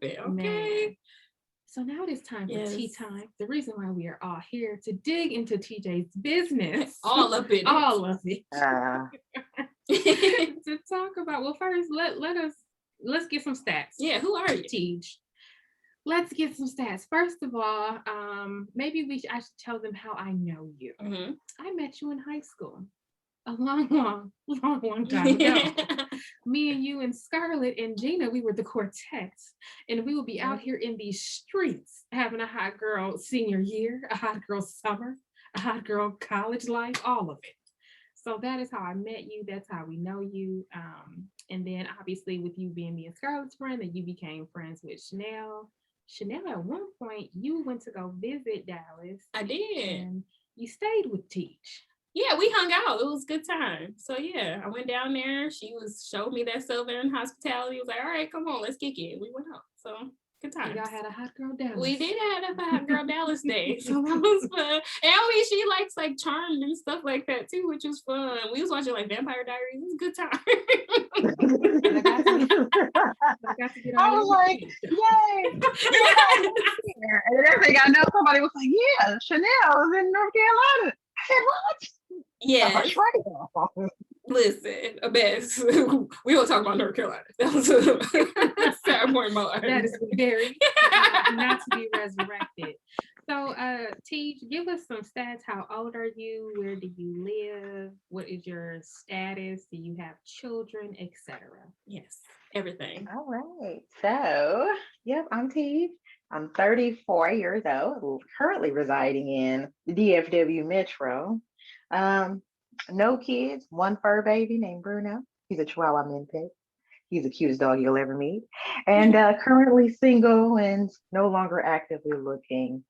happen. Okay. Man. So now it is time for tea time. The reason why we are all here to dig into TJ's business. All of it. All of it. To talk about, well, first let's get some stats. Yeah, who are you? TJ. Let's get some stats. First of all, maybe I should tell them how I know you. Mm-hmm. I met you in high school. A long time ago. Me and you and Scarlett and Gina, we were the quartet, and we would be out here in these streets having a hot girl senior year, a hot girl summer, a hot girl college life, all of it. So that is how I met you. That's how we know you. And then obviously with you being me and Scarlett's friend, that you became friends with Chanel. Chanel, at one point, you went to go visit Dallas. I did. And you stayed with Teach. Yeah, we hung out. It was a good time. So yeah, I went down there. She showed me that Southern hospitality. It was like, all right, come on, let's kick it. We went out. So good time. Y'all had a hot girl Dallas. We did have a hot girl Dallas day. So that was fun. And I mean, she likes like Charmed and stuff like that too, which was fun. We was watching like Vampire Diaries. It was a good time. I was like, yay. And the next thing I know, somebody was like, yeah, Chanel was in North Carolina. I said, what? Yeah. Listen, Bess, we don't talk about North Carolina. That was a sad point in my life. That is very not to be resurrected. So, Teach, give us some stats. How old are you? Where do you live? What is your status? Do you have children, etc.? Yes, everything. All right. So, yep, I'm Teach. I'm 34 years old, currently residing in the DFW Metro. No kids, one fur baby named Bruno. He's a Chihuahua Min Pig. He's the cutest dog you'll ever meet. And currently single and no longer actively looking.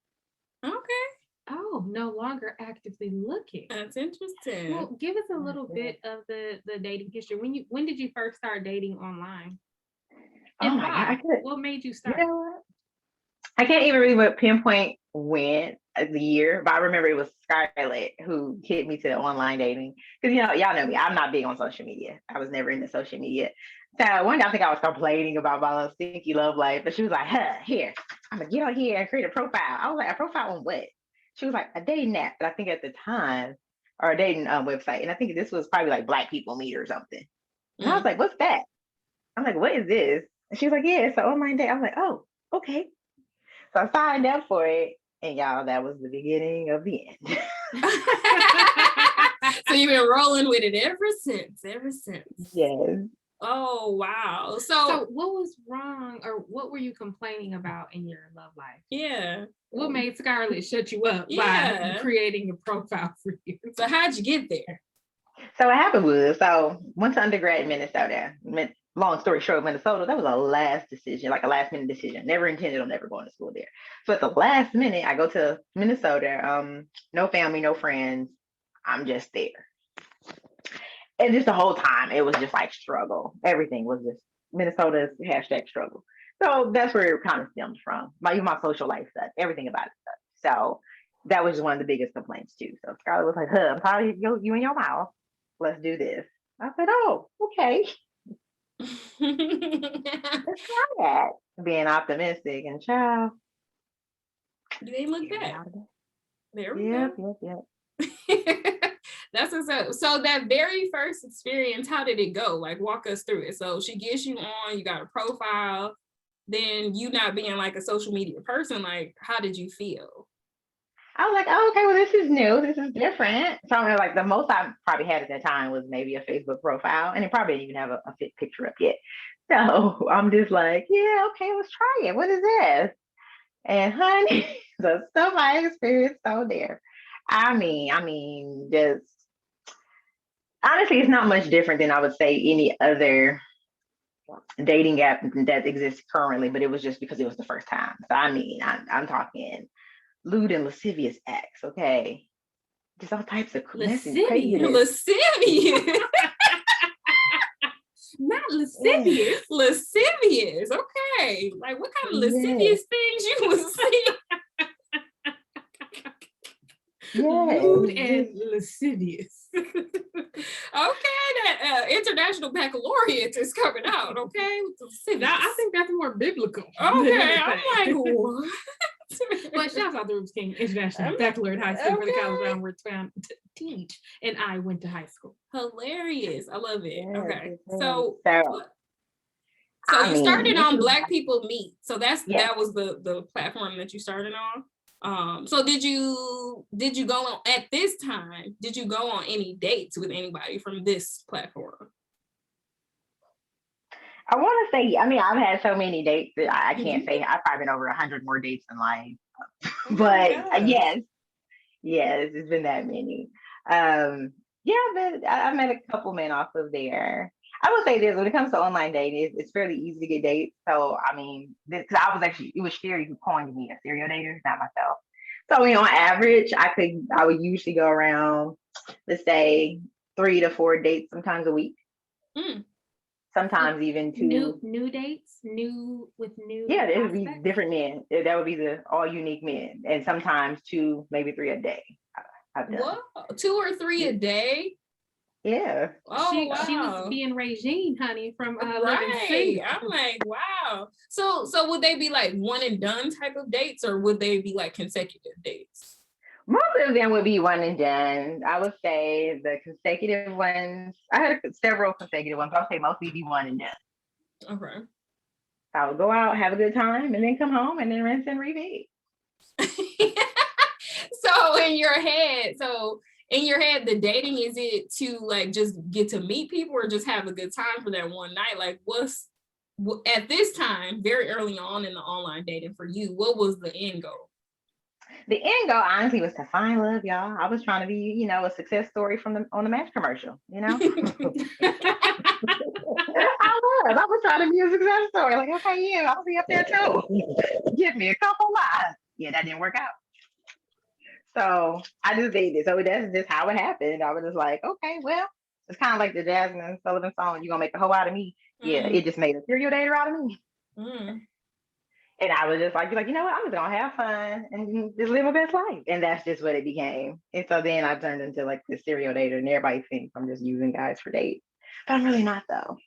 Okay. Oh, no longer actively looking. That's interesting. Well, give us a little bit of the dating history. When did you first start dating online? And why? What made you start? You know what? I can't even really pinpoint when the year, but I remember it was Scarlett who hit me to online dating. Because, y'all know me, I'm not big on social media. I was never into social media. So one day I think I was complaining about my little stinky love life, but she was like, here, I'm going to get on here and create a profile. I was like, a profile on what? She was like, a dating app, but I think at the time, or a dating website. And I think this was probably like Black People Meet or something. And I was like, what's that? I'm like, what is this? And she was like, yeah, it's an online date. I was like, oh, okay. So I signed up for it, and y'all, that was the beginning of the end. So you've been rolling with it ever since. Yes. Oh, wow. So what was wrong, or what were you complaining about in your love life? Yeah. What made Scarlett shut you up by creating a profile for you? So how'd you get there? So what happened was, went to undergrad in Minnesota. Long story short, Minnesota, that was a last minute decision. Never intended on ever going to school there. So at the last minute, I go to Minnesota, no family, no friends. I'm just there. And just the whole time, it was just like struggle. Everything was just Minnesota's #struggle. So that's where it kind of stems from. Even my social life stuff, everything about it stuff. So that was just one of the biggest complaints too. So Scarlett was like, I'm tired of you and your mouth. Let's do this. I said, oh, okay. Let's try that. Being optimistic and child. You ain't look back. There we go. Yep. That's what's up. So that very first experience, how did it go? Like, walk us through it. So she gets you on, you got a profile, then you not being like a social media person, like, how did you feel? I was like, oh, okay, well, this is new. This is different. So I'm like, the most I probably had at that time was maybe a Facebook profile, and it probably didn't even have a fit picture up yet. So I'm just like, yeah, okay, let's try it. What is this? And honey, the stuff I experienced out there. I mean, just honestly, it's not much different than I would say any other dating app that exists currently, but it was just because it was the first time. So I'm talking lewd and lascivious acts, okay? Just all types of lascivious. Not lascivious. Yeah. Lascivious. Okay. Like, what kind of lascivious things you was seeing? Lewd and lascivious. Okay, that International Baccalaureate is coming out, okay? I think that's more biblical. Okay, I'm like, what? But shouts out to Roots King International Baccalaureate High School for the college where we're found to teach, and I went to high school. Hilarious. I love it. Yes, Okay. yes. So I you mean, started on Black People Meet. So Yes. that was the platform that you started on. So did you go on at this time? Did you go on any dates with anybody from this platform? I want to say, I mean, I've had so many dates that I can't say. I've probably been over 100 more dates in life. Oh my But gosh. yes, it's been that many. Yeah, but I met a couple men off of there. I would say this, when it comes to online dating, it's fairly easy to get dates. So, I mean, because it was Sherry who coined me a serial dater, not myself. So, on average, I would usually go around, let's say, 3 to 4 dates sometimes a week. Mm. Sometimes even 2. New dates, new. Yeah, it would be different men. That would be the all unique men, and sometimes 2, maybe 3 a day. I've done. Whoa, 2 or 3 a day? Yeah. Oh, wow. She was being Regine, honey, from Living Right. Single. I'm like, wow. So would they be like one and done type of dates, or would they be like consecutive dates? Most of them would be one and done. I would say the consecutive ones, I had several consecutive ones, but I would say mostly be one and done. Okay. I would go out, have a good time, and then come home and then rinse and repeat. So in your head, the dating, is it to like just get to meet people or just have a good time for that one night? Like at this time, very early on in the online dating for you, what was the end goal? The end goal, honestly, was to find love, y'all. I was trying to be, a success story on the Match commercial, I was trying to be a success story. Like, okay, yeah, I'll be up there too. Give me a couple lives. Yeah, that didn't work out. So I just did it. So that's just how it happened. I was just like, okay, well, it's kind of like the Jasmine Sullivan song, "You Gonna Make a Hoe Out of Me." Yeah, it just made a serial dater out of me. And I was just like, you know what? I'm just gonna have fun and just live my best life. And that's just what it became. And so then I turned into like the serial dater, and everybody thinks I'm just using guys for dates. But I'm really not, though.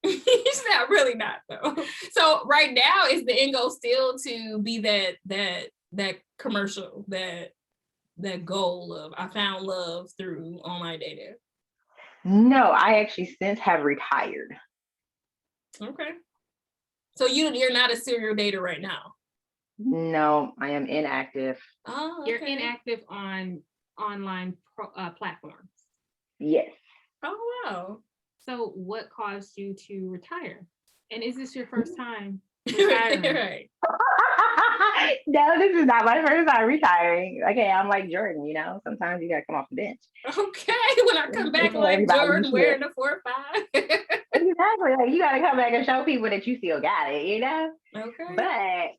It's not really not, though. So right now, is the end goal still to be that commercial, that goal of I found love through online dating? No, I actually since have retired. Okay. So you're not a serial dater right now? No, I am inactive. Oh, okay. You're inactive on online platforms. Yes. Oh, wow. So what caused you to retire? And is this your first time retiring? Right. No, this is not my first time retiring. Okay, I'm like Jordan, sometimes you gotta come off the bench. Okay, when I come back like Jordan wearing the 4-5. Exactly. Like, you gotta come back and show people that you still got it, Okay. But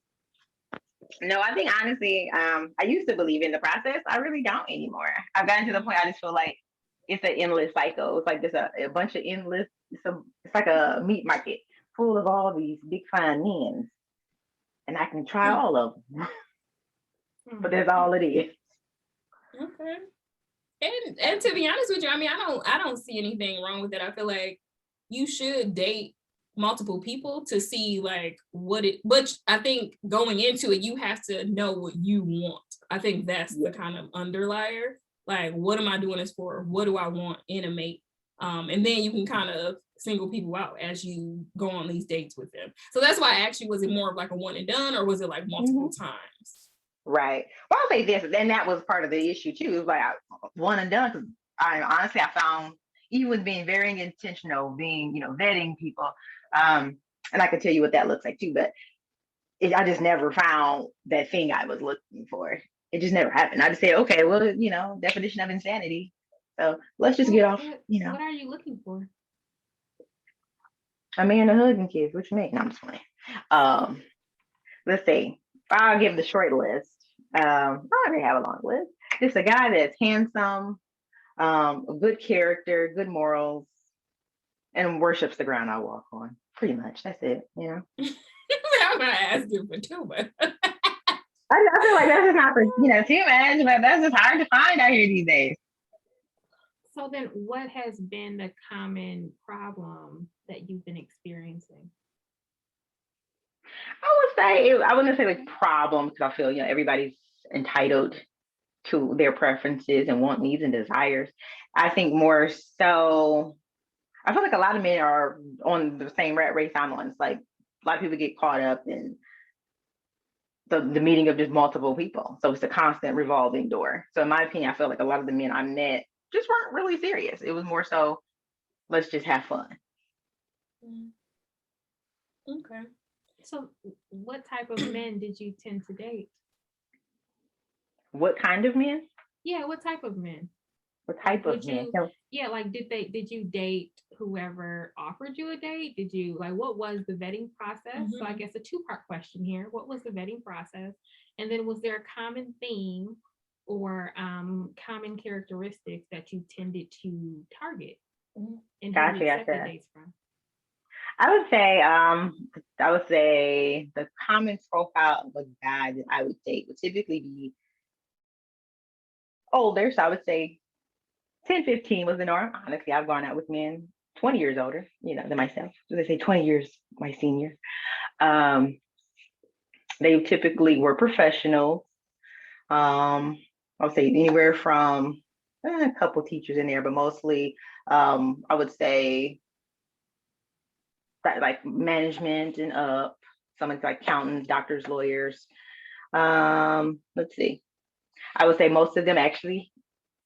no, I think honestly, I used to believe in the process. I really don't anymore. I've gotten to the point I just feel like it's an endless cycle. It's like there's a bunch of endless, it's like a meat market full of all these big fine men. And I can try all of them. But that's all it is. Okay. And to be honest with you, I mean, I don't see anything wrong with it. I feel like you should date multiple people to see like but I think going into it, you have to know what you want. I think that's the kind of underlier. Like, what am I doing this for? What do I want in a mate? And then you can kind of single people out as you go on these dates with them. So that's why I asked you, was it more of like a one and done, or was it like multiple times? Right. Well, I'll say this, and that was part of the issue too. It was like one and done, because I found, even with being very intentional, being, vetting people, and I can tell you what that looks like too, but I just never found that thing I was looking for. It just never happened. I just said, okay, well, definition of insanity. So let's just get off, What are you looking for? A man to hug and kiss. What you mean? No, I'm just playing. Let's see. I'll give the short list. I already have a long list. Just a guy that's handsome, a good character, good morals, and worships the ground I walk on. Pretty much. That's it, I'm not asking for too much. I feel like that's just not for, too much, but that's just hard to find out here these days. So then what has been the common problem that you've been experiencing? I wouldn't say like problems because I feel, everybody's entitled to their preferences and want, needs, and desires. I think more so, I feel like a lot of men are on the same rat race I'm on. It's like a lot of people get caught up in the meeting of just multiple people. So it's a constant revolving door. So in my opinion, I feel like a lot of the men I met just weren't really serious. It was more so, let's just have fun. Okay. So what type of men did you tend to date? What kind of men? Yeah, what type of men? What type of men? Yeah, like did you date whoever offered you a date? Did you what was the vetting process? So I guess a two-part question here. What was the vetting process? And then was there a common theme or common characteristics that you tended to target? And who you accepted dates from? I would say the common profile of a guy that I would date would typically be older. So I would say 10, 15 was the norm. Honestly, I've gone out with men 20 years older, than myself. So they say 20 years, my senior. They typically were professionals. I would say anywhere from a couple teachers in there, but mostly I would say that like management and up, some like accountants, doctors, lawyers. Let's see. I would say most of them actually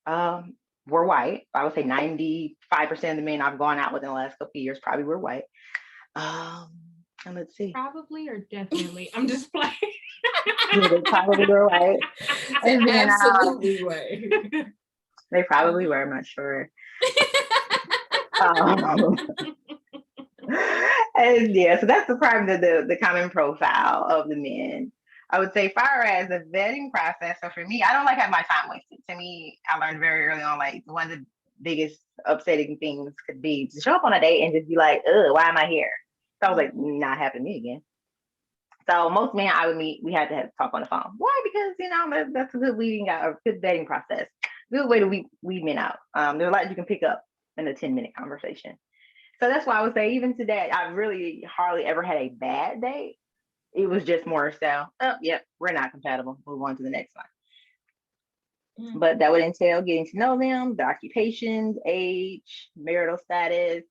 were white. I would say 95% of the men I've gone out with in the last couple of years probably were white. And let's see. Probably or definitely? I'm just playing. Yeah, they probably were white. Absolutely white. They probably were, I'm not sure. And yeah, so that's the common profile of the men. I would say far as the vetting process, so for me, I don't like having my time wasted. To me, I learned very early on, like one of the biggest upsetting things could be to show up on a date and just be like, ugh, why am I here? So I was like, not happening to me again. So most men I would meet, we had to have talk on the phone. Why? Because, that's a good good vetting process. Good way to weed men out. There's a lot you can pick up in a 10-minute conversation. So that's why I would say even today, I really hardly ever had a bad date. It was just more so, yep, we're not compatible. Move on to the next one. But that would entail getting to know them, the occupations, age, marital status,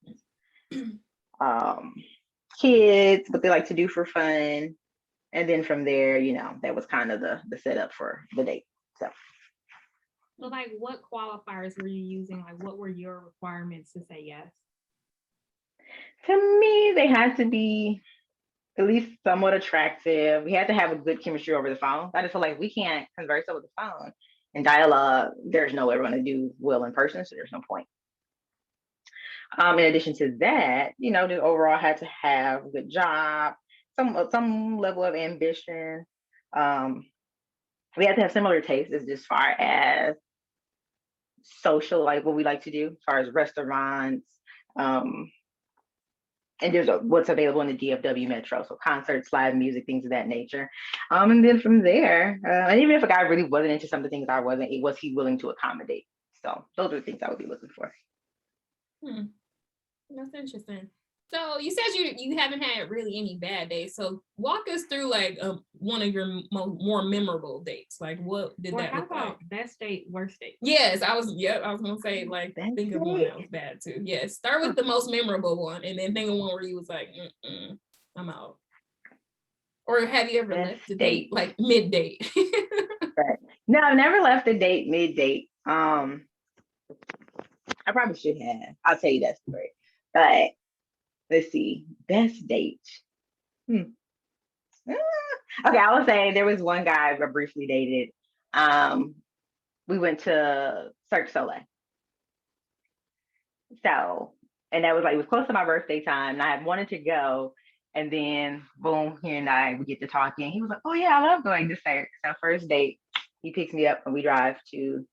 kids, what they like to do for fun. And then from there, that was kind of the setup for the date. So what qualifiers were you using? Like, what were your requirements to say yes? To me, they had to be at least somewhat attractive. We had to have a good chemistry over the phone. I just feel like we can't converse over the phone and dialogue. There's no way we're going to do well in person, so there's no point. In addition to that, the overall had to have a good job, some level of ambition. We had to have similar tastes as far as social, like what we like to do, as far as restaurants. And there's what's available in the DFW Metro, so concerts, live music, things of that nature. And then from there, and even if a guy really wasn't into some of the things I wasn't, was he willing to accommodate? So those are the things I would be looking for. That's interesting. So you said you haven't had really any bad days. So walk us through like one of your more memorable dates. Like what did that look like? Best date, worst date? Yes, I was gonna say like think of one that was bad too. Yes, start with the most memorable one, and then think of one where you was like, I'm out. Or have you ever left a date like mid date? Right. No, I've never left a date mid date. I probably should have. I'll tell you that story. But let's see, best date. Okay, I would say there was one guy I briefly dated. We went to Cirque du Soleil. So, and that was like, it was close to my birthday time, and I had wanted to go. And then, boom, he and I, we get to talking. He was like, oh yeah, I love going to Cirque. So first date, he picks me up and we drive to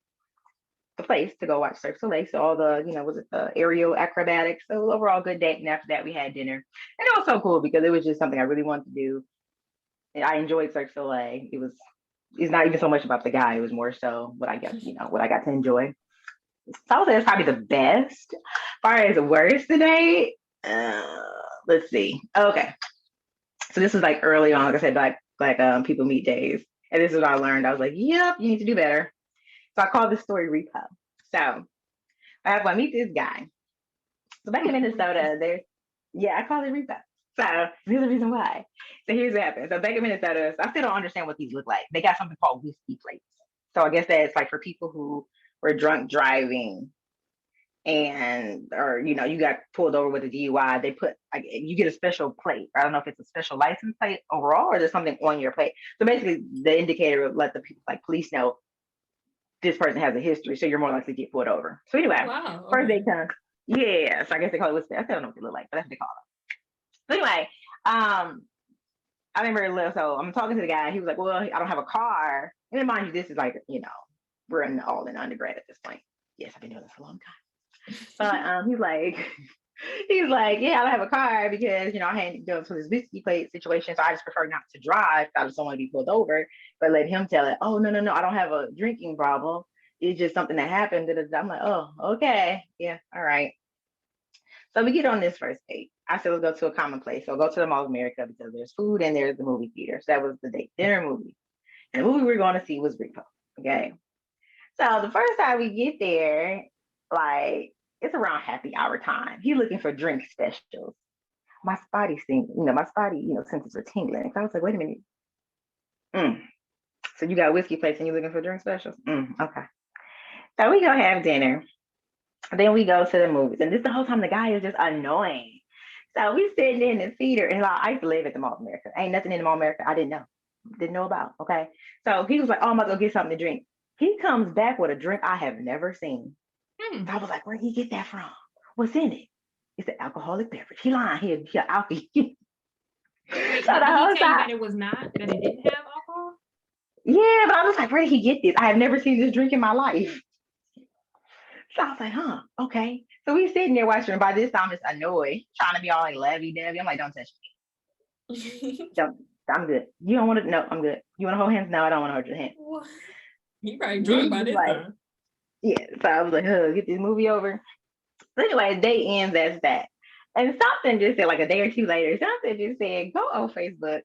the place to go watch Cirque du Soleil. So all the, was it the aerial acrobatics? So overall good date. And after that we had dinner. And it was so cool because it was just something I really wanted to do. And I enjoyed Cirque du Soleil. It's not even so much about the guy. It was more so what I got to enjoy. So I would say it's probably the best. As far as worst today, let's see. Okay, so this was like early on, like I said, people meet days, and this is what I learned. I was like, yep, you need to do better. So I called this story repo. So I meet this guy. So back in Minnesota, I call it repo. So here's the reason why. So here's what happened. So back in Minnesota, so I still don't understand what these look like. They got something called whiskey plates. So I guess that's like for people who were drunk driving or you got pulled over with a DUI, they put like you get a special plate. I don't know if it's a special license plate overall or there's something on your plate. So basically the indicator would let the people like police know this person has a history, so you're more likely to get pulled over. So anyway, Wow. first they come. Yeah, so I guess they call it whiskey. I still don't know what they look like, but that's what they call it. So anyway, I remember so I'm talking to the guy, he was like, well, I don't have a car. And then mind you, this is like, we're all in undergrad at this point. Yes, I've been doing this for a long time. But he's like, yeah, I don't have a car because I hadn't done this whiskey plate situation, so I just prefer not to drive. I just don't want to be pulled over. But let him tell it. Oh no, I don't have a drinking problem. It's just something that happened. I'm like, oh, okay, yeah, all right. So we get on this first date. I said, let's go to a common place. So go to the Mall of America because there's food and there's the movie theater. So that was the date, dinner movie. And the movie we were going to see was Repo. Okay. So the first time we get there, like it's around happy hour time. He's looking for drink specials. My spotty senses are tingling. So I was like, wait a minute. So you got a whiskey place and you're looking for drink specials? Okay. So we go have dinner. Then we go to the movies. And this the whole time the guy is just annoying. So we sitting in the theater and I used to live at the Mall of America. Ain't nothing in the Mall of America I didn't know about. Okay. So he was like, oh, I'm about to go get something to drink. He comes back with a drink I have never seen. So I was like, where'd he get that from? What's in it? It's an alcoholic beverage. He lying. He alcohol. Wait, did he tell you that it was not, that it didn't have alcohol? Yeah, but I was like, where did he get this? I have never seen this drink in my life. So I was like, okay. So we sitting there watching, and by this time it's annoyed, trying to be all like lovey-dovey. I'm like, don't touch me. I'm good. You don't want to? No, I'm good. You want to hold hands? No, I don't want to hold your hand. You probably drunk by this time. Yeah, so I was like, get this movie over. So anyway, day ends as that. And something just said, like a day or two later, something just said, go on Facebook.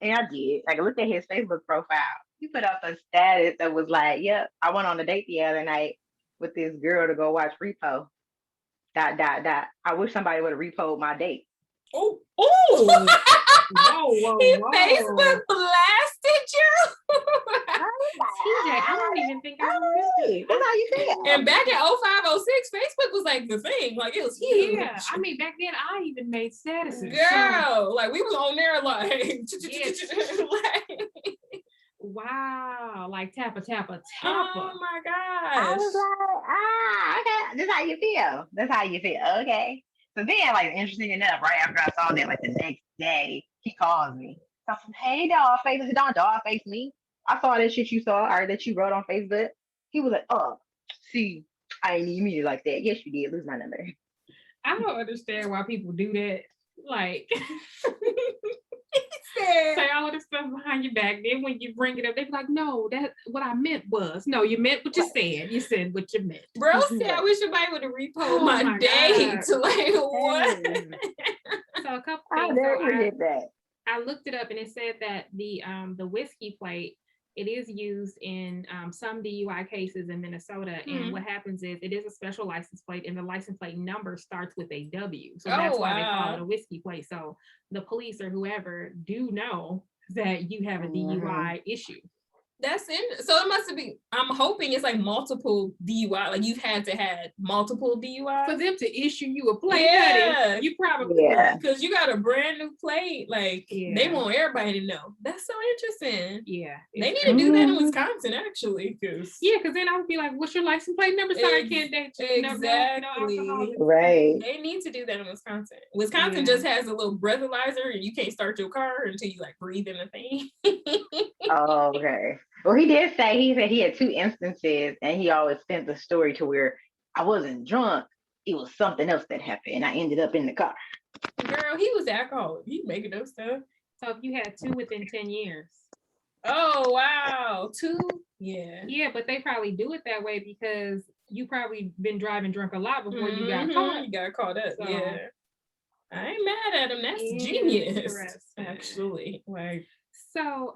And I did. Like, I looked at his Facebook profile. He put up a status that was like, yep, I went on a date the other night with this girl to go watch Repo. ... I wish somebody would have repoed my date. Oh. Whoa. Facebook blasted you. TJ, I don't even think I remember. That's how you feel. And back in 0506, Facebook was like the thing. Like it was huge. Yeah, I mean back then I even made statuses. Girl, like we was on there like, wow, like tappa. Oh my gosh. I was like, okay, that's how you feel. Okay. So then, like, interesting enough, right after I saw that, like the next day, he calls me. So I'm, hey, dog face. I said, don't dog face me. I saw that shit you saw or that you wrote on Facebook. He was like, oh, see, I ain't even mean it like that. Yes, you did. Lose my number. I don't understand why people do that. Like, say all of this stuff behind your back. Then when you bring it up, they be like, no, that what I meant was. No, you meant what you said. You said what you meant. Bro said, I wish somebody would have repoed my date. Like, what? So a couple I'll things. never forget that. I looked it up and it said that the whiskey plate, it is used in some DUI cases in Minnesota. And what happens is it is a special license plate and the license plate number starts with a W. So that's why they call it a whiskey plate. So the police or whoever do know that you have a DUI issue. That's it. So it must be, I'm hoping it's like multiple DUI. Like you've had to have multiple DUIs. For them to issue you a plate, honey, you probably because you got a brand new plate. Like they want everybody to know. That's so interesting. Yeah. They need to do that in Wisconsin, actually. Because then I would be like, what's your license plate number? Sorry, I can't date you. Exactly. No, right. They need to do that in Wisconsin. Wisconsin just has a little breathalyzer and you can't start your car until you like breathe in the thing. Oh, okay. Well, he said he had 2 instances and he always sent the story to where I wasn't drunk. It was something else that happened and I ended up in the car. Girl, he was alcoholic. He making up stuff. So if you had 2 within 10 years. Oh, wow. 2? Yeah. Yeah, but they probably do it that way because you probably been driving drunk a lot before you got caught. You got caught up. So, yeah. I ain't mad at him. That's genius. Interesting. Actually. Like, so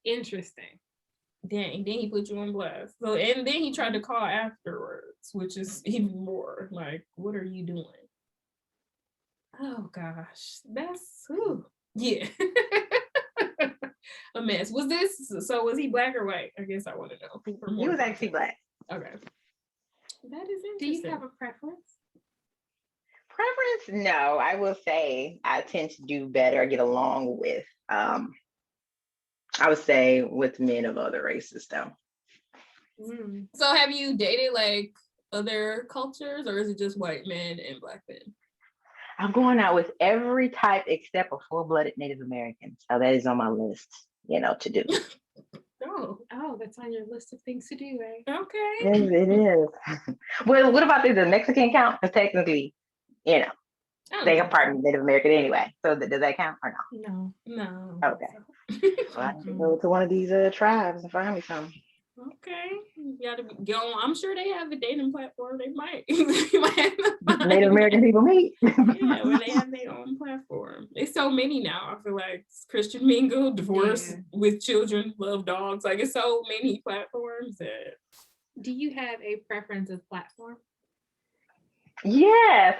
interesting. Dang, then he put you on blast. So, and then he tried to call afterwards, which is even more like, what are you doing? Oh gosh, that's yeah. A mess. Was he black or white? I guess I want to know. He was actually black. Okay. That is interesting. Do you have a preference? Preference? No, I will say I tend to do better, get along with, I would say with men of other races though. So have you dated like other cultures, or is it just white men and black men? I'm going out with every type except a full-blooded Native American. So that is on my list, to do. Oh, that's on your list of things to do, eh? Okay. It is. Well, what about the Mexican count? Because technically, they are part of Native American anyway. So does that count or no? No. Okay. Well, I have to go to one of these tribes and find me some. Okay, you gotta go on. I'm sure they have a dating platform. They might. Native American people meet. Yeah, where they have their own platform. There's so many now. I feel like it's Christian Mingle, divorce with children, love dogs. Like it's so many platforms that. Do you have a preference of platform? Yes.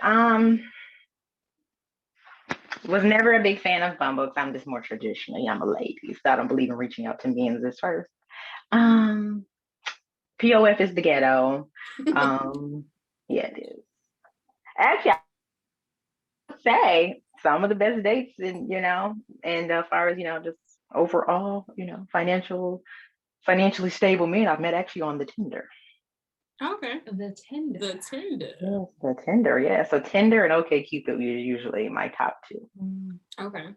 Was never a big fan of Bumble because I'm just more traditional. I'm a lady, so I don't believe in reaching out to men as first. POF is the ghetto. Yeah, it is. Actually, I would say some of the best dates, and as far as just overall, financially stable men I've met actually on the Tinder. Okay. The Tinder. Yes, the Tinder. Yeah. So Tinder and OkCupid are usually my top two. Okay.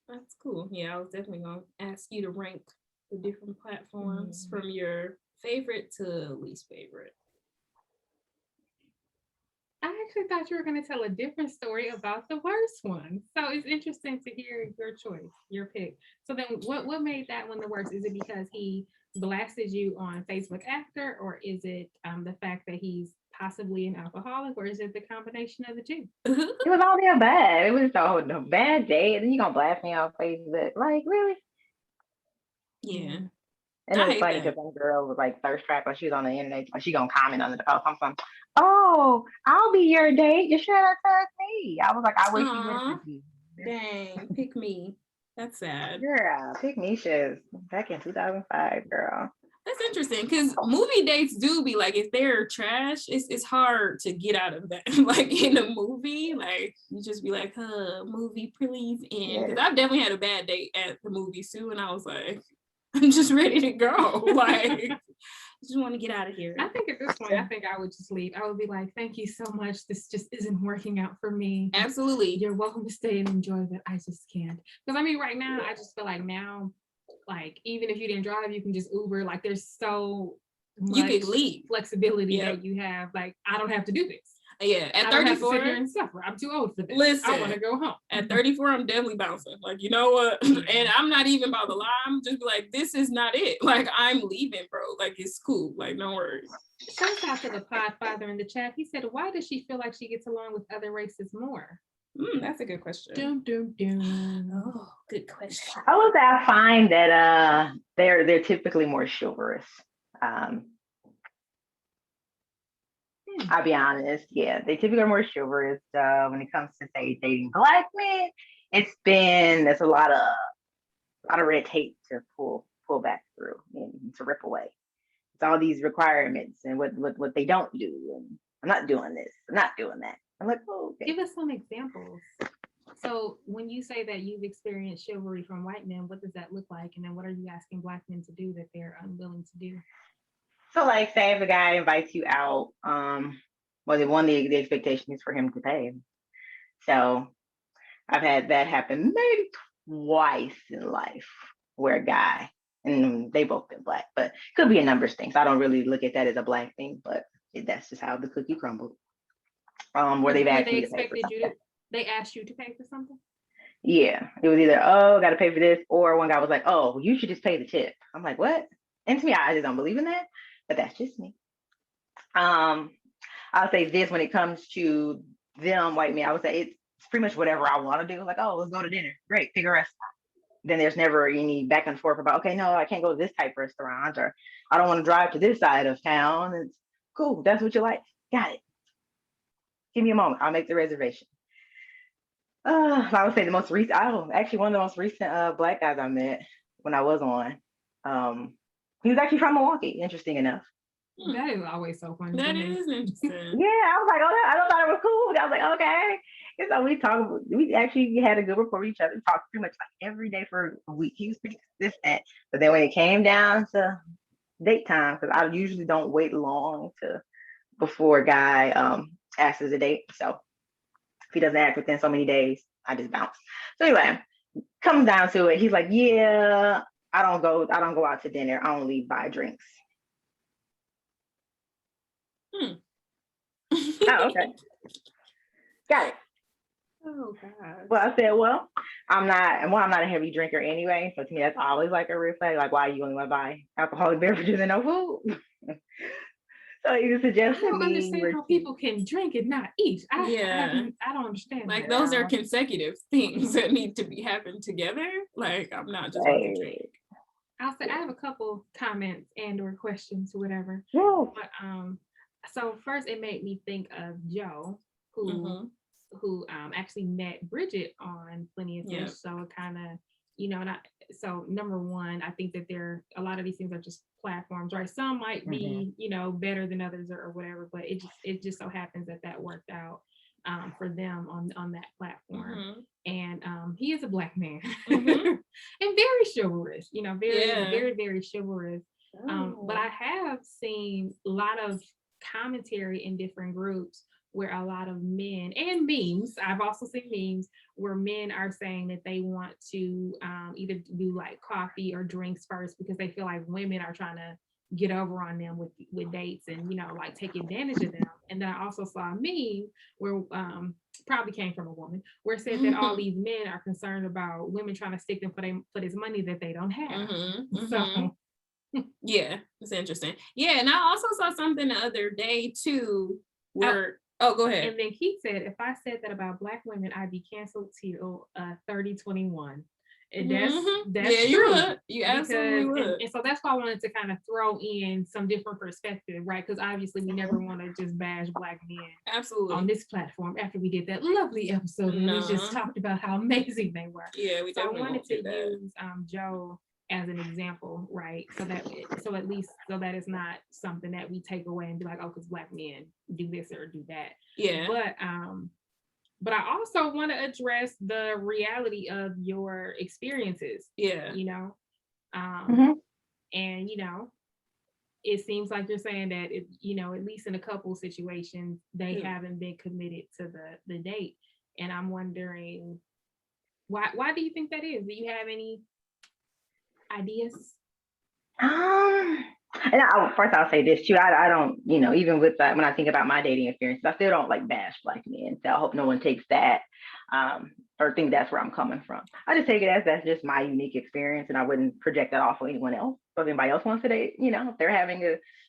That's cool. Yeah, I was definitely gonna ask you to rank the different platforms from your favorite to least favorite. I actually thought you were going to tell a different story about the worst one. So it's interesting to hear your choice, your pick. So then what made that one the worst? Is it because he blasted you on Facebook after, or is it the fact that he's possibly an alcoholic, or is it the combination of the two? It was all there bad. It was a bad day, and then you gonna blast me on Facebook? Like, really? Yeah. And it was funny because one girl was like thirst trap, but she was on the internet. She gonna comment on the post. I'm from, oh, I'll be your date. You should have touched me. I was like, I wish you would have me. Dang, pick me. That's sad. Girl, pick me shows back in 2005, girl. That's interesting because movie dates do be like, if they're trash, it's hard to get out of that. Like in a movie, like you just be like, movie, please end. Because I've definitely had a bad date at the movies too, and I was like, I'm just ready to go. Like, I just want to get out of here. I think at this point, I would just leave. I would be like, thank you so much. This just isn't working out for me. Absolutely. You're welcome to stay and enjoy, but I just can't. Because I mean, right now, I just feel like now, like, even if you didn't drive, you can just Uber. Like, there's so much you can leave. Flexibility that you have. Like, I don't have to do this. Yeah, at 34, I don't have to sit here and suffer. I'm too old for this. Listen, I want to go home. At 34, I'm definitely bouncing. Like, you know what? And I'm not even about to lie. I'm just like, this is not it. Like, I'm leaving, bro. Like, it's cool. Like, no worries. Shouts out to the Podfather in the chat. He said, why does she feel like she gets along with other races more? That's a good question. Dum, dum, dum. Oh, good question. I find that they're typically more chivalrous. I'll be honest. Yeah, they typically are more chivalrous when it comes to say dating black men. There's a lot of red tape to pull back through and to rip away. It's all these requirements and what they don't do. And I'm not doing this. I'm not doing that. I'm like, oh, okay. Give us some examples. So when you say that you've experienced chivalry from white men, what does that look like? And then what are you asking black men to do that they're unwilling to do? So, like, say if a guy invites you out, the expectation is for him to pay. So, I've had that happen maybe twice in life, where a guy, and they both been black, but could be a number of things. I don't really look at that as a black thing, but that's just how the cookie crumbled. Where they've asked me to pay for something. They asked you to pay for something? Yeah, it was either, oh, got to pay for this, or one guy was like, oh, you should just pay the tip. I'm like, what? And to me, I just don't believe in that. but that's just me. I'll say this: when it comes to them white men, I would say it's pretty much whatever I want to do. Like, oh, let's go to dinner. Great, pick a restaurant. Then there's never any back and forth about, okay, no, I can't go to this type of restaurant, or I don't want to drive to this side of town. It's cool. That's what you like. Got it. Give me a moment. I'll make the reservation. I would say the most recent, actually one of the most recent Black guys I met when I was on. He was actually from Milwaukee, interesting enough. That is always so funny. That is interesting. Yeah, I was like, oh, I don't thought it was cool. I was like, okay. And so we actually had a good rapport with each other. We talked pretty much like every day for a week. He was pretty consistent. But then when it came down to date time, because I usually don't wait long before a guy asks us a date. So if he doesn't act within so many days, I just bounce. So anyway, comes down to it. He's like, yeah, I don't go out to dinner. I only buy drinks. Oh, okay. Got it. Oh God. Well, I said, well, I'm not a heavy drinker anyway. So to me, that's always like a red flag. Like, why you only want to buy alcoholic beverages and no food? So you suggested I don't understand how people can drink and not eat. I don't understand. Like that. those are consecutive things that need to be happening together. Like I'm not just about to drink. I'll say I have a couple comments and or questions or whatever. Yeah. But so first it made me think of Joe, who actually met Bridget on Plenty of Fish. So it kind of, so number one, I think that a lot of these things are just platforms, right? Some might be, better than others or whatever, but it just so happens that worked out for them on that platform. And he is a Black man and very chivalrous, very, very chivalrous. But I have seen a lot of commentary in different groups where a lot of men and memes, I've also seen memes where men are saying that they want to either do like coffee or drinks first because they feel like women are trying to get over on them with dates and, like take advantage of them. And then I also saw a meme where probably came from a woman where it said that all these men are concerned about women trying to stick them for this money that they don't have. So yeah, it's interesting. Yeah, and I also saw something the other day too where go ahead. And then Keith said, if I said that about Black women, I'd be canceled till 3021. And that's true. You absolutely would. And so that's why I wanted to kind of throw in some different perspective, right? Because obviously we never want to just bash Black men on this platform after we did that lovely episode and we just talked about how amazing they were. Yeah, we definitely wanted to use Joe as an example, right? So that is not something that we take away and be like, oh, because Black men do this or do that. Yeah. But I also want to address the reality of your experiences. Yeah. And it seems like you're saying that at least in a couple situations they haven't been committed to the date. And I'm wondering why do you think that is? Do you have any ideas? And first I'll say this too. I don't, even with that, when I think about my dating experiences, I still don't like bash Black men. So I hope no one takes that or think that's where I'm coming from. I just take it as that's just my unique experience, and I wouldn't project that off on anyone else. So if anybody else wants to date, if they're having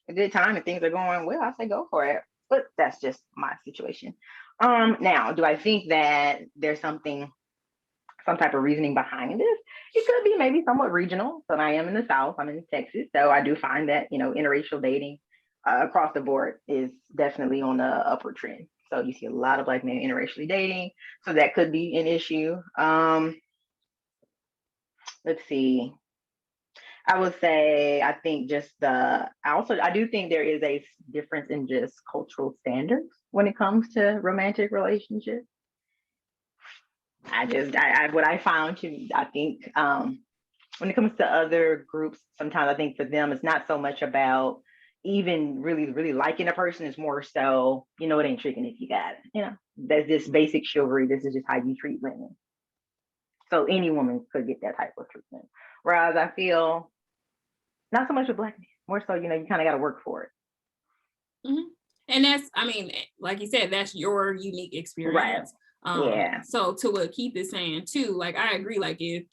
a good time and things are going well, I say go for it. But that's just my situation. Now, do I think that there's some type of reasoning behind this? It could be maybe somewhat regional. So I am in the South, I'm in Texas. So I do find that, interracial dating across the board is definitely on the upward trend. So you see a lot of Black men interracially dating. So that could be an issue. Let's see. I would say, I think I do think there is a difference in just cultural standards when it comes to romantic relationships. What I found I think when it comes to other groups, sometimes I think for them, it's not so much about even really, really liking a person. It's more so, it ain't tricking if you got it. That's this basic chivalry. This is just how you treat women. So any woman could get that type of treatment. Whereas I feel not so much with Black men, more so, you kind of got to work for it. And that's, like you said, that's your unique experience. Right. So to what Keith is saying too, like I agree, like if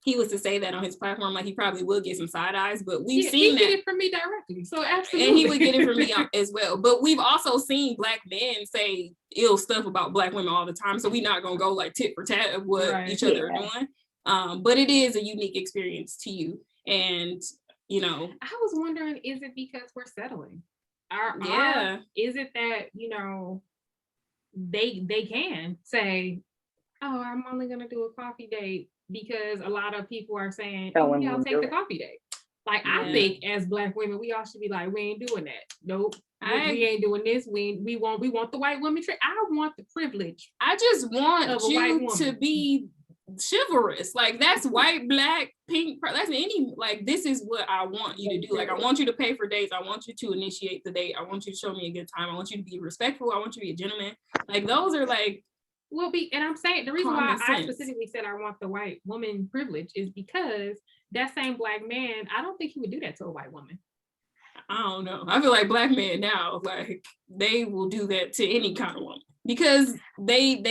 he was to say that on his platform, like he probably would get some side eyes, but we've seen he that. get it from me directly, so absolutely. And he would get it from me as well. But we've also seen Black men say ill stuff about Black women all the time, so we're not gonna go like tit for tat of what each other are doing. But it is a unique experience to you, and you know. I was wondering, is it because we're settling? Is it that, you know, they can say, oh, I'm only gonna do a coffee date because a lot of people are saying, oh, yeah, I'll take the coffee date. Like, I think as Black women, we all should be like, we ain't doing that. Nope. We ain't doing this. We want the white woman trick. I want the privilege. I just want you to be chivalrous. Like, that's white, Black, pink, that's any, like, this is what I want you to do. Like, I want you to pay for dates. I want you to initiate the date. I want you to show me a good time. I want you to be respectful. I want you to be a gentleman. Like, those are like, and I'm saying the reason why I specifically said I want the white woman privilege is because that same Black man, I don't think he would do that to a white woman. I don't know. I feel like Black men now, like, they will do that to any kind of woman because they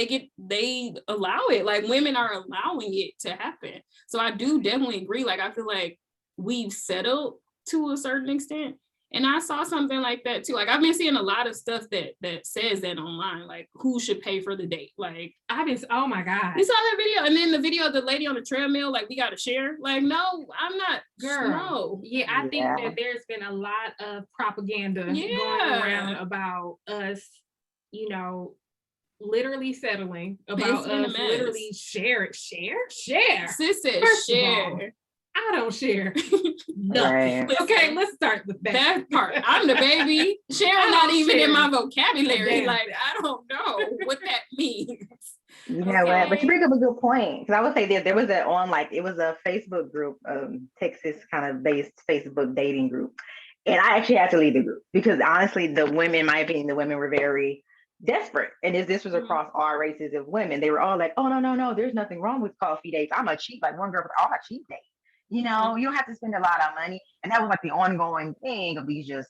allow it. Like, women are allowing it to happen. So I do definitely agree. Like, I feel like we've settled to a certain extent. And I saw something like that too. Like, I've been seeing a lot of stuff that says that online, like who should pay for the date. Like, oh my God. You saw that video? And then the video of the lady on the treadmill, like, we got to share. Like, no, I'm not. Girl. No. Yeah, I think that there's been a lot of propaganda going around about us, you know, literally settling, about us literally share. Sis said share. I don't share. Right. Okay, let's start with that part. I'm the baby. Sharing not even in my vocabulary. Like, I don't know what that means. You know what? But you bring up a good point. Because I would say there was it was a Facebook group, Texas kind of based Facebook dating group. And I actually had to leave the group because honestly, the women, in my opinion, the women were very desperate. And this was across all races of women. They were all like, oh, no, there's nothing wrong with coffee dates. I'm a cheap, like one girl, but all a cheap date. You know, you don't have to spend a lot of money. And that was like the ongoing thing of these just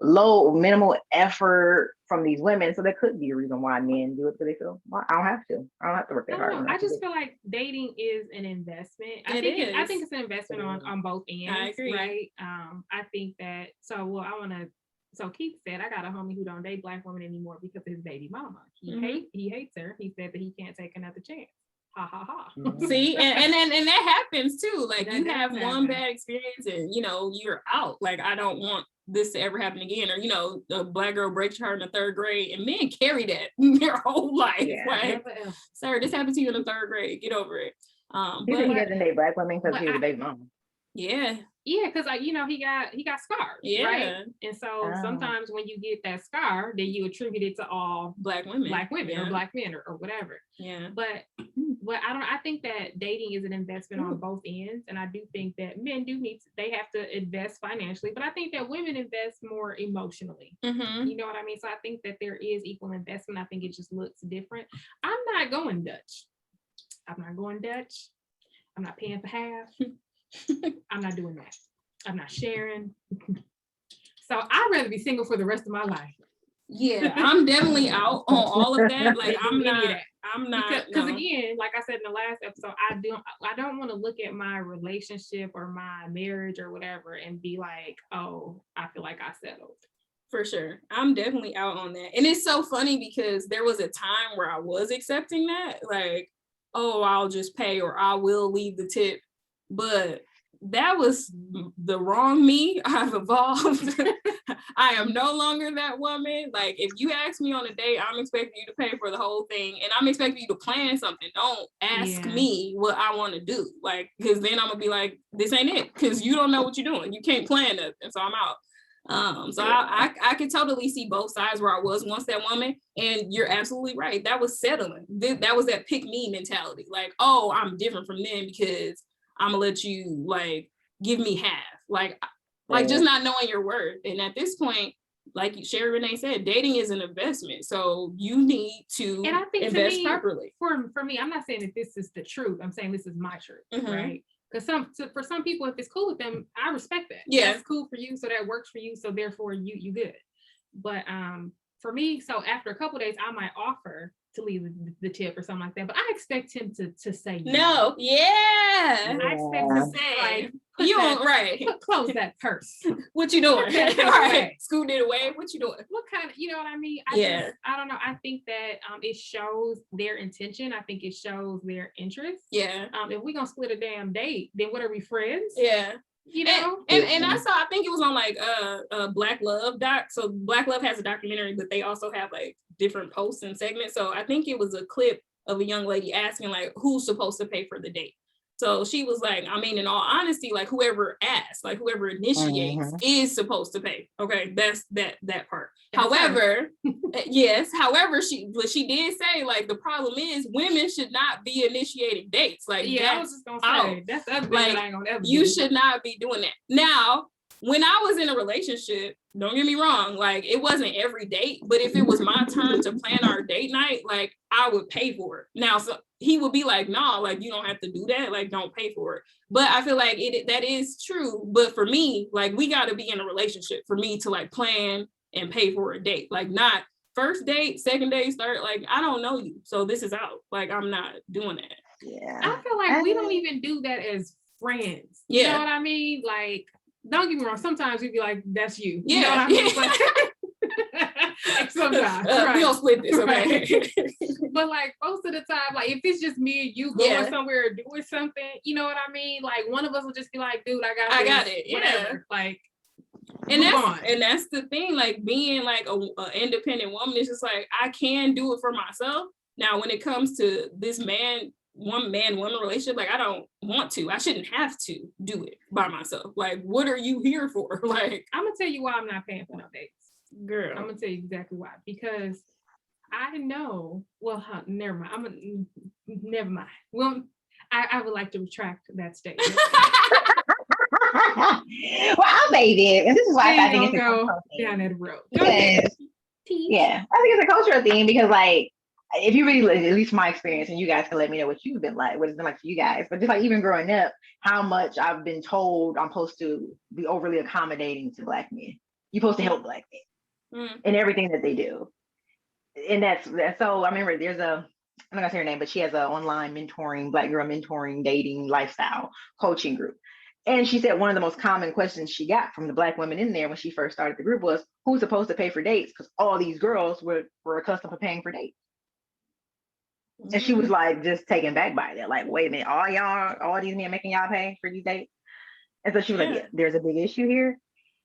low, minimal effort from these women. So there could be a reason why men do it, because they feel, well, I don't have to work that hard. I just feel like dating is an investment. I think it's an investment on both ends. I agree. Right? I think that, so Keith said, I got a homie who don't date Black women anymore because of his baby mama. He hates her. He said that he can't take another chance. Ha ha ha. See, and that happens too. Like, you have one bad experience and, you know, you're out. Like, I don't want this to ever happen again. Or, you know, a Black girl breaks her in the 3rd grade, and men carry that their whole life. Like, sir, this happened to you in the 3rd grade. Get over it. He doesn't date Black women because he was a baby mama. Yeah, because he got scarred, right? And so sometimes when you get that scar, then you attribute it to all Black women or Black men or whatever. Yeah. But I think that dating is an investment on both ends, and I do think that men they have to invest financially, but I think that women invest more emotionally. You know what I mean? So I think that there is equal investment. I think it just looks different. I'm not going Dutch. I'm not paying for half. I'm not doing that. I'm not sharing. So I'd rather be single for the rest of my life. Yeah, I'm definitely out on all of that. Like, I'm not because again, like I said in the last episode, I don't want to look at my relationship or my marriage or whatever and be like, oh, I feel like I settled. For sure. I'm definitely out on that. And it's so funny because there was a time where I was accepting that, like, oh, I'll just pay or I will leave the tip. But that was the wrong me. I've evolved. I am no longer that woman. Like, if you ask me on a date, I'm expecting you to pay for the whole thing, and I'm expecting you to plan something. Don't ask me what I want to do, like, because then I'm gonna be like, this ain't it, because you don't know what you're doing. You can't plan nothing, so I'm out. So I could totally see both sides where I was once that woman, and you're absolutely right. That was settling. That was that pick me mentality. Like, oh, I'm different from them because I'm gonna let you, like, give me half, like just not knowing your worth. And at this point, like Sherry Renee said, dating is an investment, so you need to invest properly. For me, I'm not saying that this is the truth. I'm saying this is my truth, right? Because for some people, if it's cool with them, I respect that. Yeah, that's cool for you, so that works for you, so therefore you good. But for me, so after a couple of days, I might offer to leave the tip or something like that. But I expect him to say no. Yeah. I expect him to say like, you don't right. Close that purse. What you doing? Right. Scoot it away. What you doing? What kind of, you know what I mean? I don't know. I think that it shows their intention. I think it shows their interest. Yeah. If we're gonna split a damn date, then what are we, friends? Yeah. You know, and I think it was on like Black Love doc. So Black Love has a documentary, but they also have like different posts and segments. So I think it was a clip of a young lady asking like, who's supposed to pay for the date? So she was like, I mean, in all honesty, like whoever asks, like whoever initiates is supposed to pay. Okay, that's that part. That's however, yes, however, she did say like the problem is women should not be initiating dates. Like I was just gonna say that's the other thing that I ain't gonna ever do. Should not be doing that. Now, when I was in a relationship, don't get me wrong, like it wasn't every date, but if it was my turn to plan our date night, like I would pay for it. Now, so he would be like, nah, like you don't have to do that, like don't pay for it. But I feel like that is true. But for me, like we got to be in a relationship for me to like plan and pay for a date, like not first date, second date, third. Like I don't know you, so this is out. Like I'm not doing that. Yeah, I feel like we don't even do that as friends. You know what I mean? Like, don't get me wrong. Sometimes we'd be like, "That's you." You know what I mean? But sometimes we don't split this, okay? Right. But like most of the time, like if it's just me and you going somewhere or doing something, you know what I mean? Like one of us will just be like, "Dude, I got it." Whatever. Like, and that's the thing. Like being like a independent woman is just like I can do it for myself. Now, when it comes to this woman relationship, like I don't want to. I shouldn't have to do it by myself. Like, what are you here for? Like, I'm gonna tell you why I'm not paying for no dates, girl. I'm gonna tell you exactly why. Because I know. Well, never mind. Never mind. Well, I would like to retract that statement. Well, I'll say this, and this is why I think it's a go cultural thing. down that road. Because, yeah, I think it's a cultural thing because, like, if you really, at least my experience, and you guys can let me know what you've been like, what it's been like for you guys, but just like even growing up, how much I've been told I'm supposed to be overly accommodating to Black men. You're supposed to help Black men in everything that they do. And that's so I remember I'm not gonna say her name, but she has an online mentoring, Black girl mentoring, dating, lifestyle coaching group. And she said one of the most common questions she got from the Black women in there when she first started the group was, who's supposed to pay for dates? Because all these girls were accustomed to paying for dates. And she was like just taken back by that. Like, wait a minute, all these men making y'all pay for these dates? And so she was like, yeah, there's a big issue here.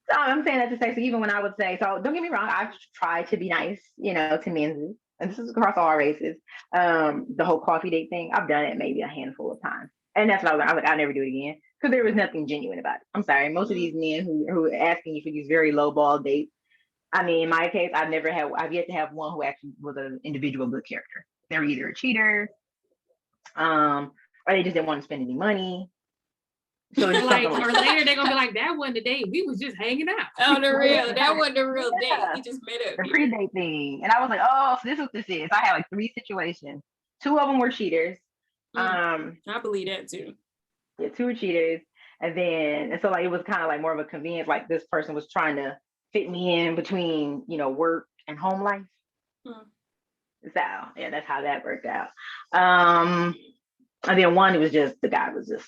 So I'm saying that to say, so even when I would say, so don't get me wrong, I've tried to be nice, to men, and this is across all races. The whole coffee date thing, I've done it maybe a handful of times. And that's what I was like, I'll never do it again. Because there was nothing genuine about it. I'm sorry. Most of these men who are asking you for these very low ball dates, I mean, in my case, I've yet to have one who actually was an individual good character. They're either a cheater, or they just didn't want to spend any money. So it's like, or later they're gonna be like, that wasn't the date. We was just hanging out. Oh, that wasn't the real date. We just met up. The pre-date thing. And I was like, oh, so this is what this is. I had like 3 situations. 2 of them were cheaters. I believe that too. Yeah, 2 were cheaters. And so like it was kind of like more of a convenience, like this person was trying to fit me in between, work and home life. So yeah, that's how that worked out. And then one, it was just the guy was just,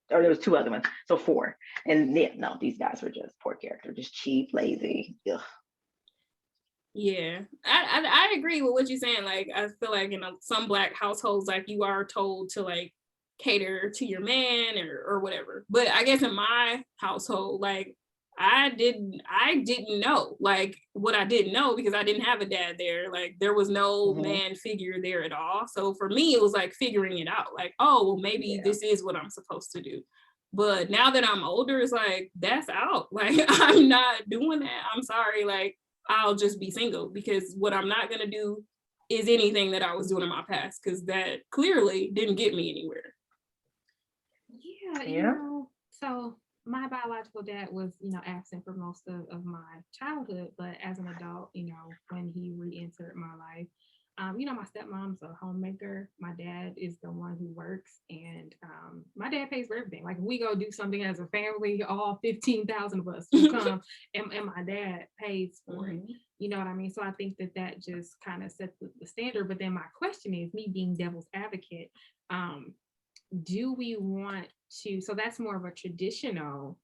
or there was 2 other ones, so 4. And no, these guys were just poor character, just cheap, lazy. Ugh. Yeah, I agree with what you're saying. Like, I feel like in some Black households, like you are told to like cater to your man or whatever. But I guess in my household, like I didn't know like what I didn't know because I didn't have a dad there. Like there was no man figure there at all. So for me, it was like figuring it out. Like, oh, well, maybe this is what I'm supposed to do. But now that I'm older, it's like, that's out. Like, I'm not doing that. I'm sorry. Like, I'll just be single because what I'm not going to do is anything that I was doing in my past because that clearly didn't get me anywhere. Yeah. So my biological dad was, absent for most of my childhood, but as an adult, when he re-entered my life, my stepmom's a homemaker. My dad is the one who works, and my dad pays for everything. Like, if we go do something as a family, all 15,000 of us will come, and my dad pays for it. You know what I mean? So I think that just kind of sets the standard. But then my question is, me being devil's advocate, do we want to? So that's more of a traditional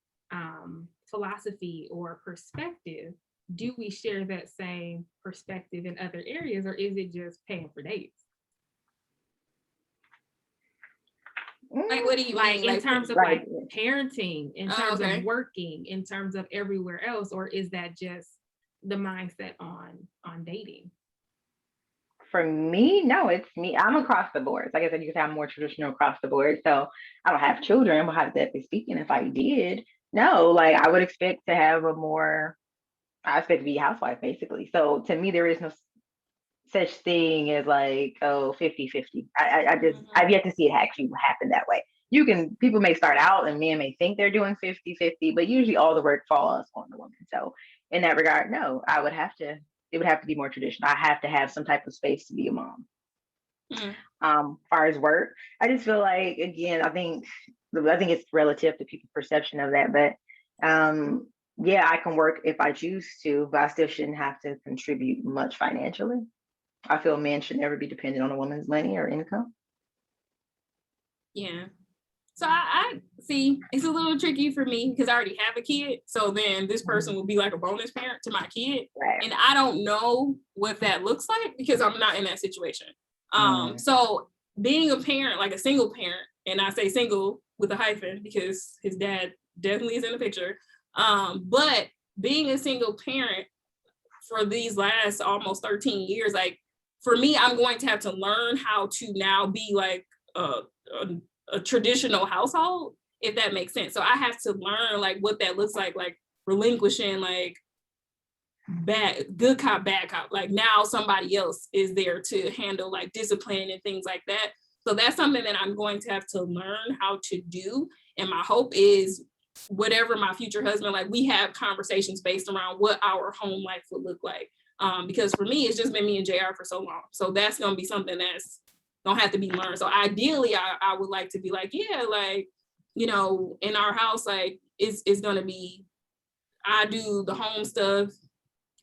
philosophy or perspective. Do we share that same perspective in other areas, or is it just paying for dates? Like, what do you Like, mean? in Like, terms of like- like parenting, in terms okay. of working, in terms of everywhere else, or is that just the mindset on dating? For me, no, it's me. I'm across the board. Like I said, you could say I'm more traditional across the board. So I don't have children, but hypothetically speaking, if I did, no, like I would expect to have I expect to be a housewife basically. So to me, there is no such thing as like, oh, 50-50. I just, I've yet to see it actually happen that way. People may start out and men may think they're doing 50-50, but usually all the work falls on the woman. So in that regard, no, it would have to be more traditional. I have to have some type of space to be a mom. Far as work, I just feel like, again, I think it's relative to people's perception of that, but yeah, I can work if I choose to, but I still shouldn't have to contribute much financially. I feel men should never be dependent on a woman's money or income. Yeah. So I see it's a little tricky for me because I already have a kid. So then this person will be like a bonus parent to my kid. Right. And I don't know what that looks like because I'm not in that situation. So being a parent, like a single parent, and I say single with a hyphen because his dad definitely is in the picture. But being a single parent for these last almost 13 years, like for me, I'm going to have to learn how to now be like a traditional household, if that makes sense. So I have to learn like what that looks like relinquishing like good cop, bad cop. Like now somebody else is there to handle like discipline and things like that. So that's something that I'm going to have to learn how to do. And my hope is whatever my future husband, like we have conversations based around what our home life would look like. Because for me, it's just been me and JR for so long. So that's going to be something that's don't have to be learned. So ideally, I would like to be like, yeah, like, you know, in our house, like it's going to be, I do the home stuff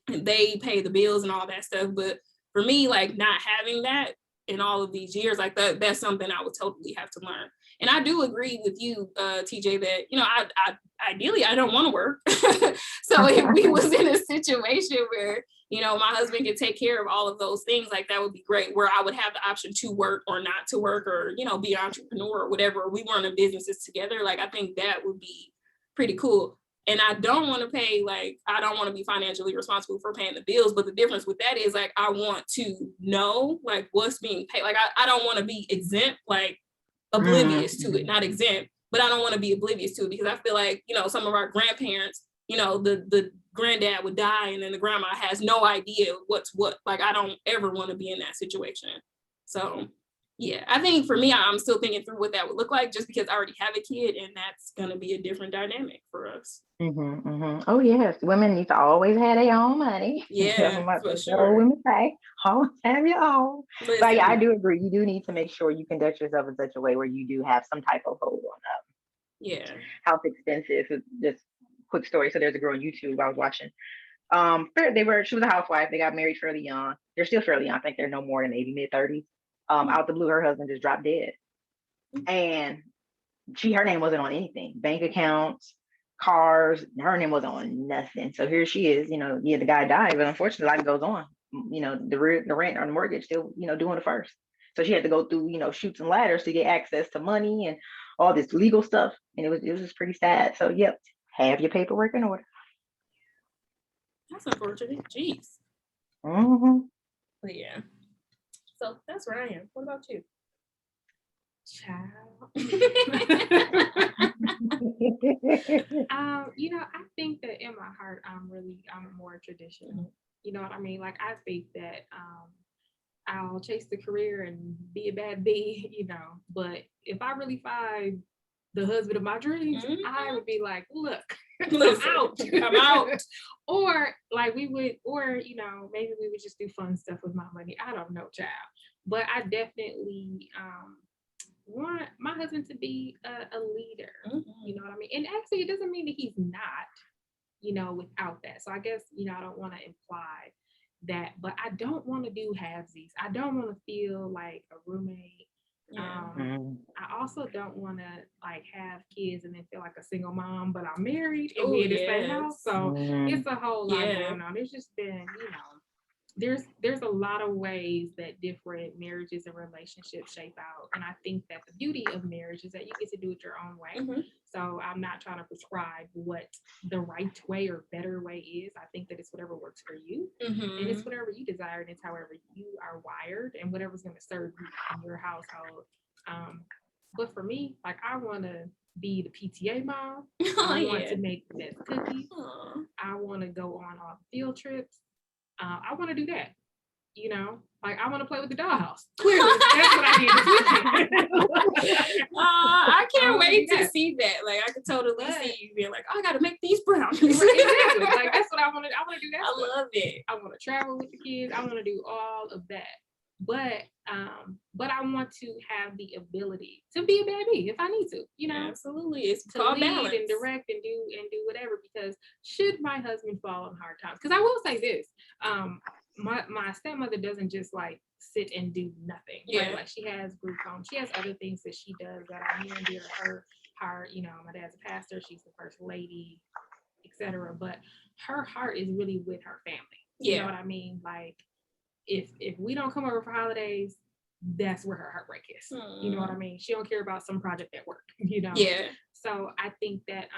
and they pay the bills and all that stuff. But for me, like not having that in all of these years, like that's something I would totally have to learn. And I do agree with you, TJ, that, you know, I ideally, I don't want to work. So if we was in a situation where, you know, my husband could take care of all of those things, like that would be great, where I would have the option to work or not to work or, you know, be an entrepreneur or whatever. We run a businesses together. Like, I think that would be pretty cool. And I don't want to pay, like, I don't want to be financially responsible for paying the bills. But the difference with that is like, I want to know like what's being paid. Like, I don't want to be exempt, like oblivious to it, not exempt, but I don't want to be oblivious to it because I feel like, you know, some of our grandparents, you know, the granddad would die and then the grandma has no idea what's what. Like, I don't ever want to be in that situation. So yeah, I think for me, I'm still thinking through what that would look like just because I already have a kid and that's going to be a different dynamic for us. Oh yes, women need to always have their own money. Yeah, for sure. Women say, always have your own. Listen, but yeah, I do agree. You do need to make sure you conduct yourself in such a way where you do have some type of hold on house expenses. Just quick story. So there's a girl on YouTube I was watching. She was a housewife. They got married fairly young. They're still fairly young. I think they're no more than maybe mid-30s. Out the blue, her husband just dropped dead. And her name wasn't on anything. Bank accounts, cars, her name wasn't on nothing. So here she is, you know, the guy died, but unfortunately life goes on. You know, the rent or the mortgage still, you know, doing it first. So she had to go through, you know, chutes and ladders to get access to money and all this legal stuff. And it was just pretty sad. So yep, have your paperwork in order. That's unfortunate. Jeez. But yeah. So that's where I am. What about you? Child. You know, I think that in my heart, I'm more traditional. You know what I mean? Like, I think that I'll chase the career and be a bad bee, you know, but if I really find the husband of my dreams, I would be like, look, Listen, I'm out. Or like we would, or you know, maybe we would just do fun stuff with my money. I don't know, child. But I definitely want my husband to be a leader. You know what I mean? And actually, it doesn't mean that he's not, you know, without that. So I guess, you know, I don't want to imply that, but I don't want to do halvesies. I don't want to feel like a roommate. I also don't want to like have kids and then feel like a single mom, but I'm married and we in the same house. So it's a whole lot going on. It's just been, you know, there's a lot of ways that different marriages and relationships shape out. And I think that the beauty of marriage is that you get to do it your own way. So I'm not trying to prescribe what the right way or better way is. I think that it's whatever works for you. And it's whatever you desire, and it's however you are wired and whatever's going to serve you in your household. But for me, like I want to be the PTA mom. I want to make the best cookies. I want to go on all the field trips. I want to do that, you know, like I want to play with the dollhouse. Clearly, that's what I need. I can't wait to see that. Like I could totally see you being like, oh, I got to make these brownies. Exactly. Like that's what I want to. I want to do that. I love it. I want to travel with the kids. I want to do all of that. But I want to have the ability to be a baby if I need to, you know. Absolutely, it's to lead balance. And direct and do whatever. Because should my husband fall on hard times, because I will say this, my stepmother doesn't just like sit and do nothing. Right? Like she has group home, she has other things that she does that are near and dear to her heart. You know, my dad's a pastor, she's the first lady, etc. But her heart is really with her family. You know what I mean? Like. If we don't come over for holidays, that's where her heartbreak is. You know what I mean? She don't care about some project at work, you know? So I think that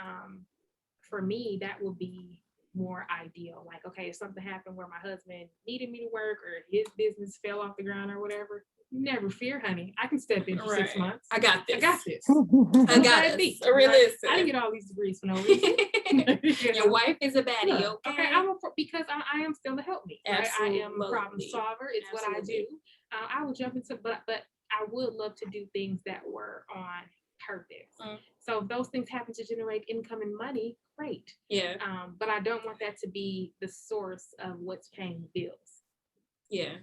for me, that will be more ideal. Like, okay, if something happened where my husband needed me to work or his business fell off the ground or whatever, never fear, honey. I can step in for 6 months. I got this. I got this. I got this. Realistic. I didn't get all these degrees for no reason. Your wife is a baddie, okay? Because I am still to help me. Right? I am a problem solver. It's what I do. I would jump into, but I would love to do things that were on purpose. So if those things happen to generate income and money, great. But I don't want that to be the source of what's paying bills.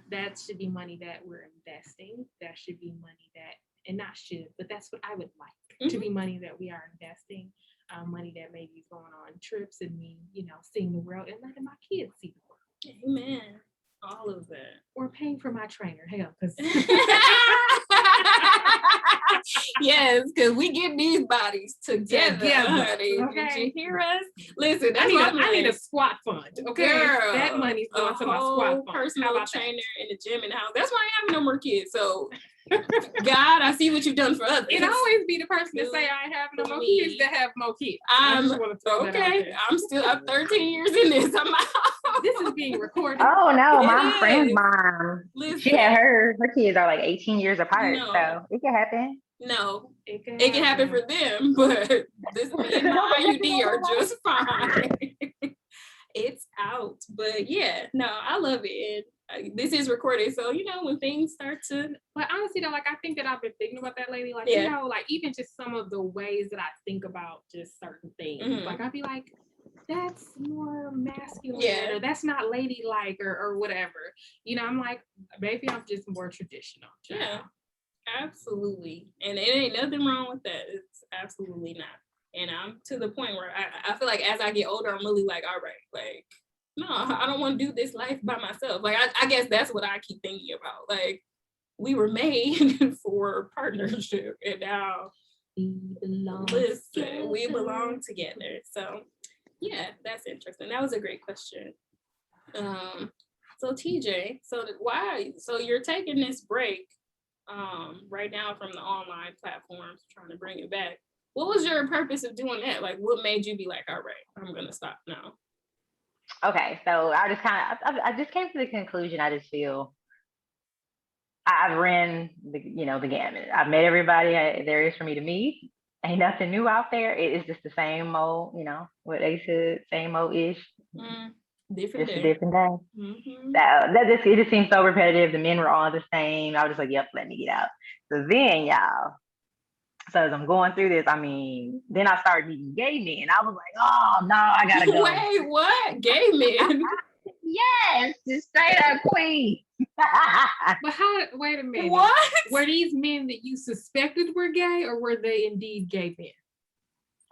That should be money that we're investing. That should be money that, and not should, but that's what I would like to be money that we are investing. Money that maybe is going on trips and me, you know, seeing the world and letting my kids see the world. Amen. All of that. Or paying for my trainer. Hell, because yes, because we get these bodies together. Honey. Okay. Did you hear us? Listen, I need a squat fund. Okay, girl, that money's going to my squat fund. Personal trainer in the gym in the house. That's why I have no more kids. So, God, I see what you've done for others. It always be the person to say I have no more kids that have more kids. I'm 13 years in this. I'm out. This is being recorded. Oh no, my friend's mom. Listen. She had her kids are like 18 years apart, so it can happen. No, it can happen for them, but this me and my IUD are just fine. It's out, but yeah, no, I love it. And this is recorded, so you know when things start to. But honestly, though, like I think that I've been thinking about that lately. Like you know, like even just some of the ways that I think about just certain things. Like I'd be like, that's more masculine, or that's not ladylike, or whatever. You know, I'm like, maybe I'm just more traditional. Yeah. Absolutely. And it ain't nothing wrong with that. It's absolutely not. And I'm to the point where I feel like as I get older, I'm really like, all right, like, no, I don't want to do this life by myself. Like, I guess that's what I keep thinking about. Like, we were made for partnership, and now we belong together. So, yeah, that's interesting. That was a great question. So TJ, so you're taking this break right now from the online platforms, trying to bring it back. What was your purpose of doing that? Like, what made you be like, all right, I'm gonna stop now? Okay, so I just came to the conclusion. I just feel I've ran the gamut. I've met everybody there is for me to meet. Ain't nothing new out there. It is just the same old, what they said, same old ish. Different day. Different day. It just seems so repetitive. The men were all the same. I was just like, yep, let me get out. So then, y'all, So as I'm going through this, then I started meeting gay men. I was like, oh no, I gotta go. Wait, what? Gay men? Yes, just straight up queen. But wait a minute. What? Were these men that you suspected were gay, or were they indeed gay men?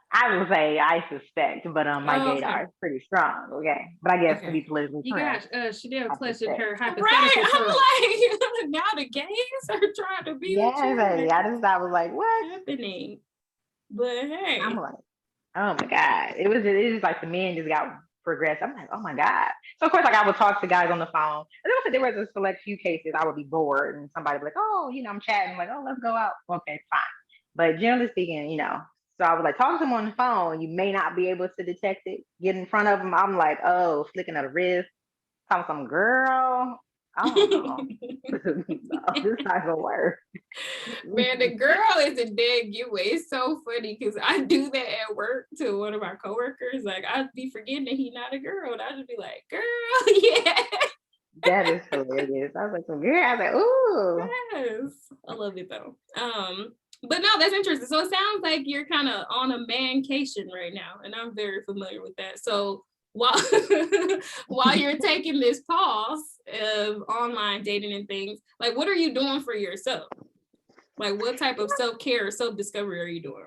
I would say I suspect, but my gaydar is pretty strong, okay? But I guess to be politically correct. You got Chanel clutching her hypothetical. Right, I'm like, now the gays are trying to be with you. Baby. I was like, what's happening? But hey. I'm like, oh my God. It was just like the men just got progressed. I'm like, oh my God. So of course, like I would talk to guys on the phone. And there was a select few cases I would be bored and somebody would be like, oh, I'm chatting, like, oh, let's go out. Okay, fine. But generally speaking, so I was like, talking to them on the phone, you may not be able to detect it. Get in front of them, I'm like, oh, flicking at a wrist. Talking to some girl. I don't know. No, this not gonna work. Man, the girl is a dead giveaway. It's so funny because I do that at work to one of my coworkers. Like, I'd be forgetting that he's not a girl, and I'd just be like, girl, yeah. That is hilarious. I was like, girl, I was like, ooh. Yes. I love it though. But no, that's interesting. So it sounds like you're kind of on a mancation right now, and I'm very familiar with that. So while you're taking this pause of online dating and things, like what are you doing for yourself? Like what type of self-care or self-discovery are you doing?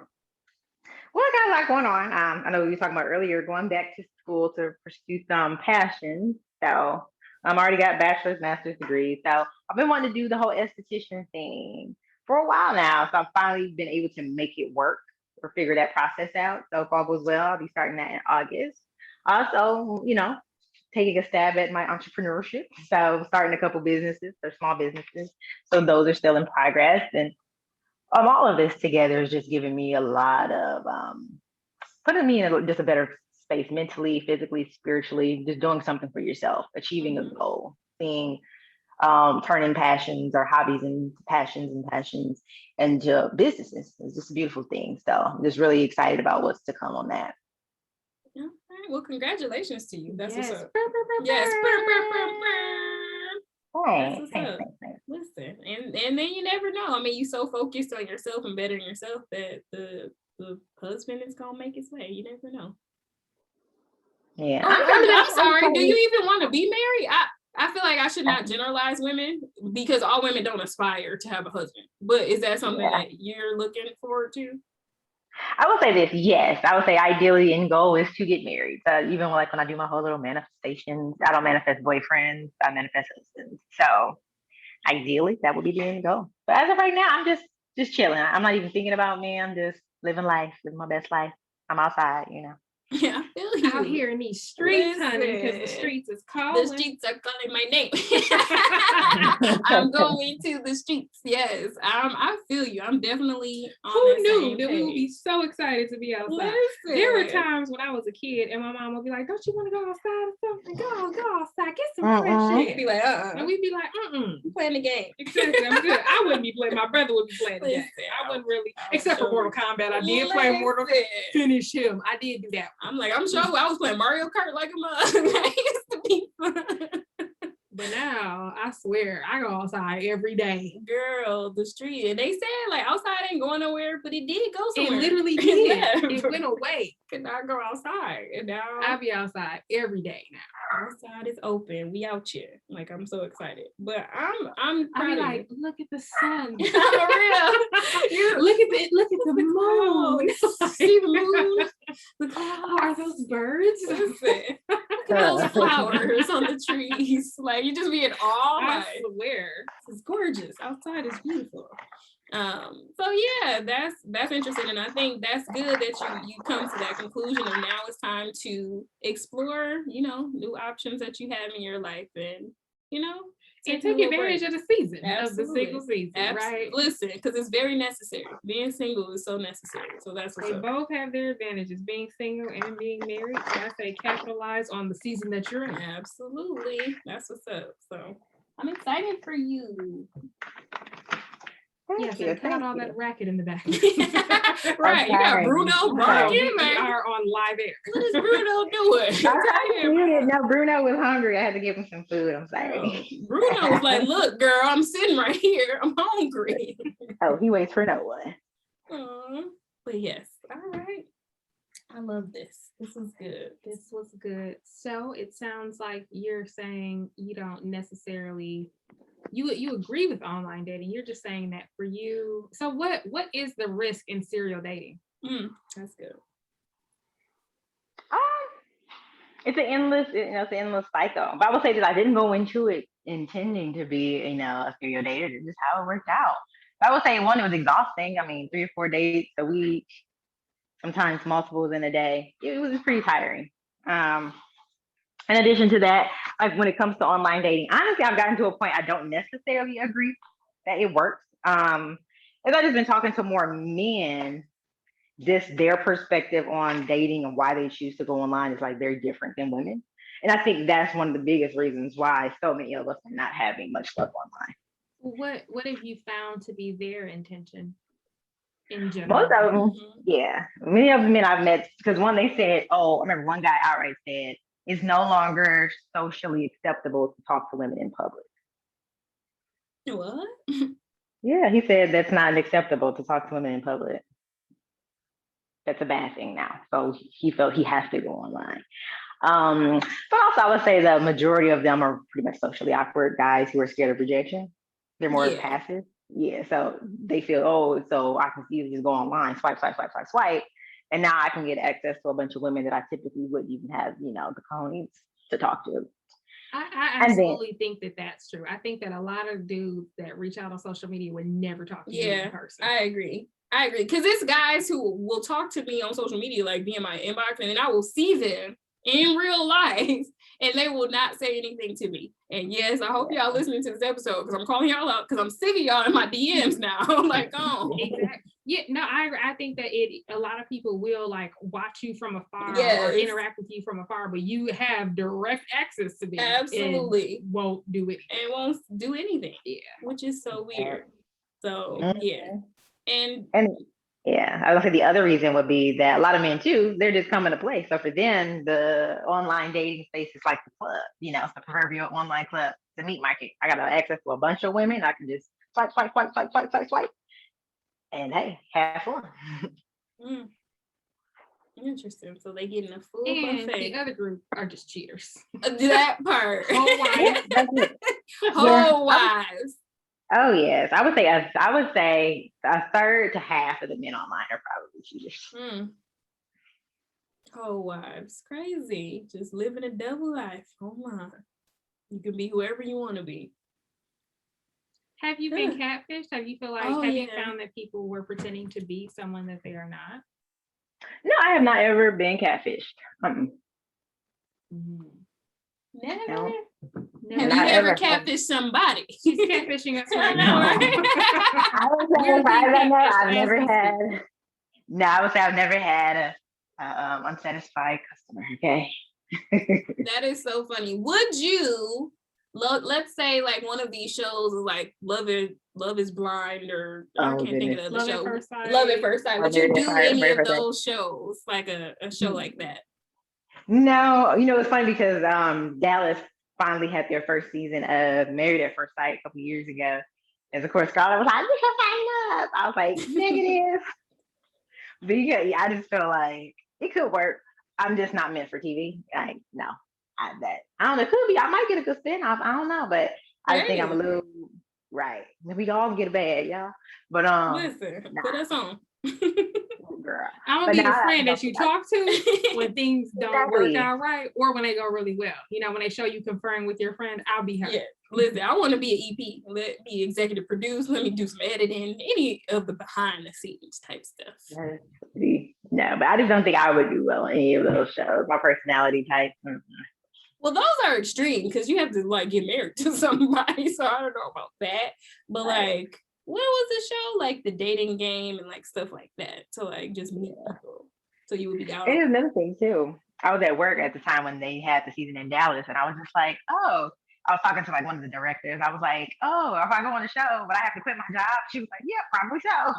Well, I got a lot going on. I know we were talking about earlier, going back to school to pursue some passion. So I'm already got bachelor's, master's degrees. So I've been wanting to do the whole esthetician thing for a while now. So I've finally been able to make it work or figure that process out. So if all goes well, I'll be starting that in August. Also, taking a stab at my entrepreneurship. So starting a couple businesses, they're small businesses. So those are still in progress. And all of this together is just giving me a lot of, putting me in just a better space mentally, physically, spiritually, just doing something for yourself, achieving a goal, seeing, turning passions or hobbies into passions into businesses. It's just a beautiful thing. So I'm just really excited about what's to come on that. Okay. Well, congratulations to you. That's yes. what's up. Yes. Thanks. Listen, and then you never know. I mean, you so focused on yourself and bettering yourself that the husband is gonna make his way. You never know. Yeah. I'm sorry. Do you even want to be married? I feel like I should not generalize women because all women don't aspire to have a husband. But is that something that you're looking forward to? I would say this, yes. I would say ideally end goal is to get married. Even like when I do my whole little manifestations, I don't manifest boyfriends, I manifest husbands. So ideally that would be the end goal. But as of right now, I'm just chilling. I'm not even thinking about me. I'm just living my best life. I'm outside, Yeah, I feel you. Out here in these streets, honey, because the streets is calling. The streets are calling my name. I'm going to the streets. Yes, I feel you. I'm definitely on Who knew same that page. we would be so excited to be outside? Listen. There were times when I was a kid and my mom would be like, don't you want to go outside or something? Go outside, get some fresh air. You'd be like, And we'd be like, I'm playing the game. Exactly, I'm good. I wouldn't be playing. My brother would be playing the game. I wouldn't really, except for Mortal Kombat. I did play Mortal Kombat. Finish him. I did do that. I'm like, I'm sure I was playing Mario Kart like a mug. That used to be fun. But now, I swear, I go outside every day. Girl, the street. And they said, like, outside ain't going nowhere, but it did go somewhere. It literally did. It went away. Could not go outside. And now I'll be outside every day now. Outside is open. We out here. Like, I'm so excited. But I'm proud of like, you. look at the sun. For real. Look at the moon. See the moon? The clouds. Are those birds? Listen. Look at those flowers on the trees. Like, you just be in awe. I swear. It's gorgeous. Outside is beautiful. So yeah, that's interesting, and I think that's good that you come to that conclusion of now it's time to explore, new options that you have in your life, and take advantage of the season. Absolutely. Of the single season, right? Listen, because it's very necessary. Being single is so necessary. So that's what's up. They both have their advantages, being single and being married. So I say capitalize on the season that you're in. Absolutely. That's what's up. So I'm excited for you. Yes, and cut out all that racket in the back. Right, you got Bruno barking. We are on live air. What is Bruno doing? No, Bruno was hungry. I had to give him some food. I'm sorry. Bruno was like, look, girl, I'm sitting right here. I'm hungry. Oh, he waits for no one. Oh, But yes, all right. I love this. This was good. This was good. So it sounds like you're saying you don't necessarily you agree with online dating. You're just saying that for you. So what is the risk in serial dating? That's good. It's an endless, it's an endless cycle. But I will say that I didn't go into it intending to be, a serial dater. It's just how it worked out. But I would say one, it was exhausting. I mean, 3 or 4 dates a week, sometimes multiples in a day. It was pretty tiring. In addition to that, like when it comes to online dating, honestly, I've gotten to a point I don't necessarily agree that it works. As I've just been talking to more men, just their perspective on dating and why they choose to go online is like very different than women. And I think that's one of the biggest reasons why so many of us are not having much luck online. What have you found to be their intention in general? Most of them, yeah. Many of the men I've met, because one, they said, I remember one guy outright said, it's no longer socially acceptable to talk to women in public. What? Yeah, he said that's not acceptable to talk to women in public. That's a bad thing now. So he felt he has to go online. But also I would say the majority of them are pretty much socially awkward guys who are scared of rejection. They're more passive. Yeah. So they feel, so I can easily just go online, swipe, swipe, swipe, swipe, swipe. And now I can get access to a bunch of women that I typically wouldn't even have, the cojones to talk to. I absolutely think that that's true. I think that a lot of dudes that reach out on social media would never talk to you in person. I agree. Because it's guys who will talk to me on social media, like be in my inbox, and then I will see them in real life and they will not say anything to me. And yes, I hope y'all listening to this episode because I'm calling y'all out because I'm sick of y'all in my DMs now. Like, exactly. Yeah, no, I think that a lot of people will like watch you from afar or interact with you from afar, but you have direct access to them. Absolutely. And won't do it. And won't do anything. Yeah. Which is so weird. So yeah. And yeah, I would say the other reason would be that a lot of men too, they're just coming to play. So for them, the online dating space is like the club, it's the proverbial online club, the meat market. I got access to a bunch of women. I can just swipe, swipe, swipe, swipe, swipe, swipe, swipe. And hey, have fun. Interesting. So they getting a full and buffet. The other group are just cheaters. That part. Whole wives. Whole wives. Oh yes, I would say a third to half of the men online are probably cheaters. Whole wives, crazy, just living a double life online. You can be whoever you want to be. Have you been catfished? Have you you found that people were pretending to be someone that they are not? No, I have not ever been catfished. Never. No. Have you ever catfished somebody? She's catfishing us right now. I would say I've never had a unsatisfied customer. Okay. That is so funny. Would you let's say like one of these shows is like Love is Blind or I can't think of the show. Love at First Sight. Would you do any of those shows, like a show like that? No, it's funny because Dallas finally had their first season of Married at First Sight a couple years ago. And of course, Scarlett was like, "You can sign up." I was like, "Negative." But yeah, I just feel like it could work. I'm just not meant for TV. I don't know. It could be. I might get a good spin-off. I don't know, but I just think I'm a little right. We all get a bad, y'all. But listen, put us on. Girl. I'm gonna be the friend that you talk to when things don't work out right, or when they go really well. When they show you conferring with your friend, I'll be her. Yeah, listen, I want to be an EP. Let me executive produce. Let me do some editing. Any of the behind the scenes type stuff. No, but I just don't think I would do well in any of those shows. My personality type. Well, those are extreme because you have to like get married to somebody. So I don't know about that, but like. What was the show? Like the dating game and like stuff like that. So like just meet people. So you would be out. And there's another thing too. I was at work at the time when they had the season in Dallas, and I was just like, I was talking to like one of the directors. I was like, if I go on the show, but I have to quit my job. She was like, yeah, probably so.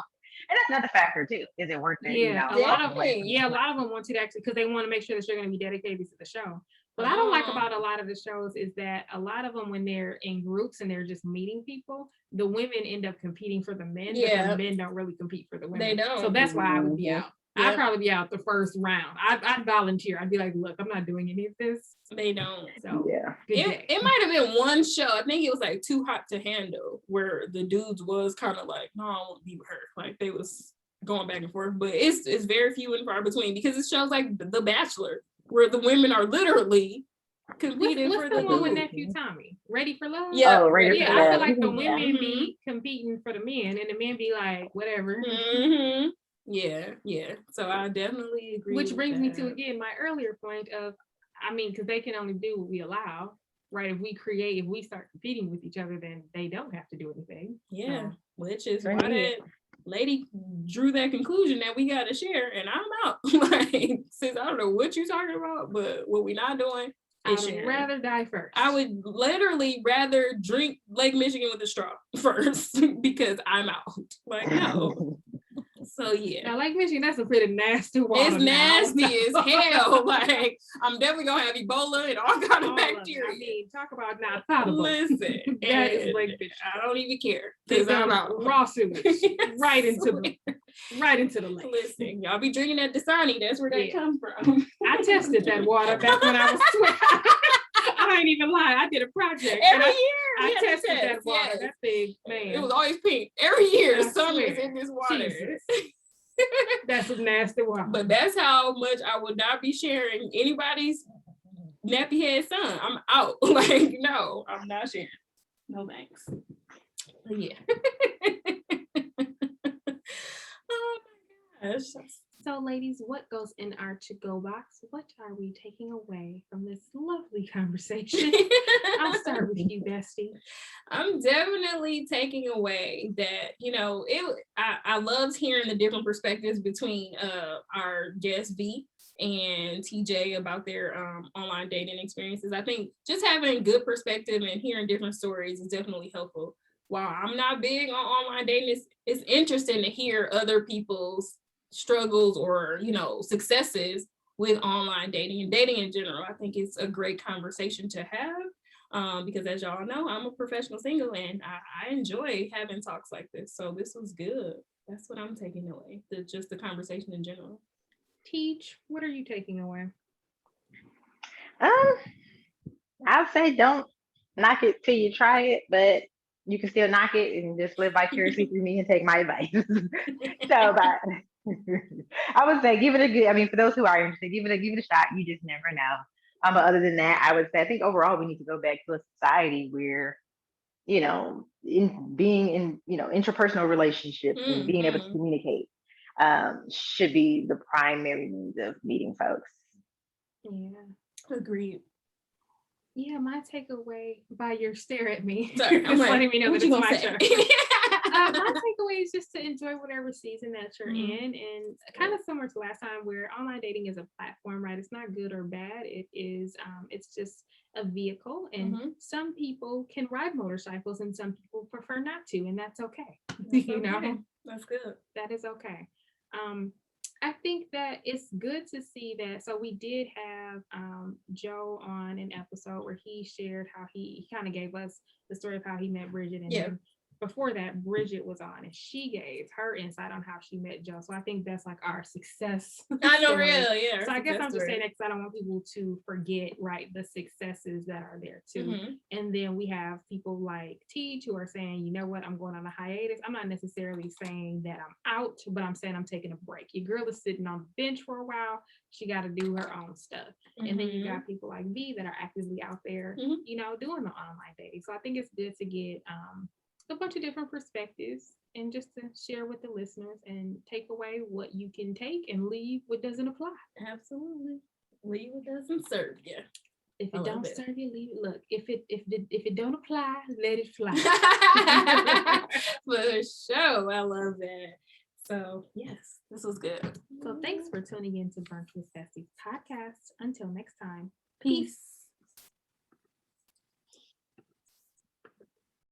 And that's another factor too. Is it worth it? Yeah, a lot of them want you to actually because they want to make sure that you're going to be dedicated to the show. What I don't like about a lot of the shows is that a lot of them, when they're in groups and they're just meeting people, the women end up competing for the men, but the men don't really compete for the women. They don't. So that's why I would be out. Yep. I'd probably be out the first round. I'd volunteer. I'd be like, look, I'm not doing any of this. They don't. So yeah. It might have been one show. I think it was like Too Hot to Handle, where the dudes was kind of like, no, I won't be with her. Like they was going back and forth. But it's very few and far between, because it shows like The Bachelor, where the women are literally competing for the one with nephew Tommy? Ready for Love? Yeah, Ready for I Love. feel like the women be competing for the men, and the men be like, whatever. Mm-hmm. Yeah. So I definitely agree. Which brings me to, again, my earlier point of, because they can only do what we allow, right? If we start competing with each other, then they don't have to do anything. Yeah, which is why that lady drew that conclusion that we got to share, and I'm out. Like, since I don't know what you're talking about, but what we not doing is I'd rather die first. I would literally rather drink Lake Michigan with a straw first because I'm out. Like, no. So yeah. Now, Lake Michigan, that's a pretty nasty water. It's nasty as hell. Like, I'm definitely gonna have Ebola and all kind of bacteria. Talk about not potable. Listen, that is Lake Michigan. I don't even care because I'm out. Raw sewage right into the lake. Listen, y'all be drinking that Dasani. That's where they come from. I tested that water back when I was 12. I ain't even lie. I did a project every year. I tested that water. Yes. That thing, man. It was always pink. Every year, something is in this water. That's some nasty water. But that's how much I would not be sharing anybody's nappy head son. I'm out. Like, no, I'm not sharing. No thanks. But yeah. Oh my gosh. So, ladies, what goes in our to-go box? What are we taking away from this lovely conversation? I'll start with you, Bestie. I'm definitely taking away that, I loved hearing the different perspectives between our guest V and TJ about their online dating experiences. I think just having good perspective and hearing different stories is definitely helpful. While I'm not big on online dating, it's interesting to hear other people's struggles or successes with online dating and dating in general. I think it's a great conversation to have because, as y'all know, I'm a professional single and I enjoy having talks like this. So this was good. That's what I'm taking away. Just the conversation in general. Teach, what are you taking away? I'd say don't knock it till you try it, but you can still knock it and just live vicariously through me and take my advice. So, but I would say give it a good. For those who are interested, give it a shot. You just never know. But other than that, I would say I think overall we need to go back to a society where, in being in interpersonal relationships and being able to communicate should be the primary means of meeting folks. Yeah, agreed. Yeah, my takeaway by your stare at me, sorry, just letting me know that it's my turn. My takeaway is just to enjoy whatever season that you're in, and kind of similar to last time, where online dating is a platform, right? It's not good or bad. It is, it's just a vehicle, and some people can ride motorcycles, and some people prefer not to, and that's okay. That's good. That is okay. I think that it's good to see that. So we did have Joe on an episode where he shared how he kind of gave us the story of how he met Bridget. And then before that, Bridget was on and she gave her insight on how she met Joe. So I think that's like our success. I know, really, yeah. So I guess I'm just saying that because I don't want people to forget, right, the successes that are there too. And then we have people like Teach who are saying, you know what, I'm going on a hiatus. I'm not necessarily saying that I'm out, but I'm saying I'm taking a break. Your girl is sitting on the bench for a while. She got to do her own stuff. And then you got people like V that are actively out there, doing the online dating. So I think it's good to get a bunch of different perspectives and just to share with the listeners and take away what you can take and leave what doesn't apply. Absolutely. Leave what doesn't serve you. If it don't serve you, leave it. Look, if it don't apply, let it fly. For sure. I love that. So yes, this was good. So thanks for tuning in to Brunch with Besties podcast. Until next time, peace.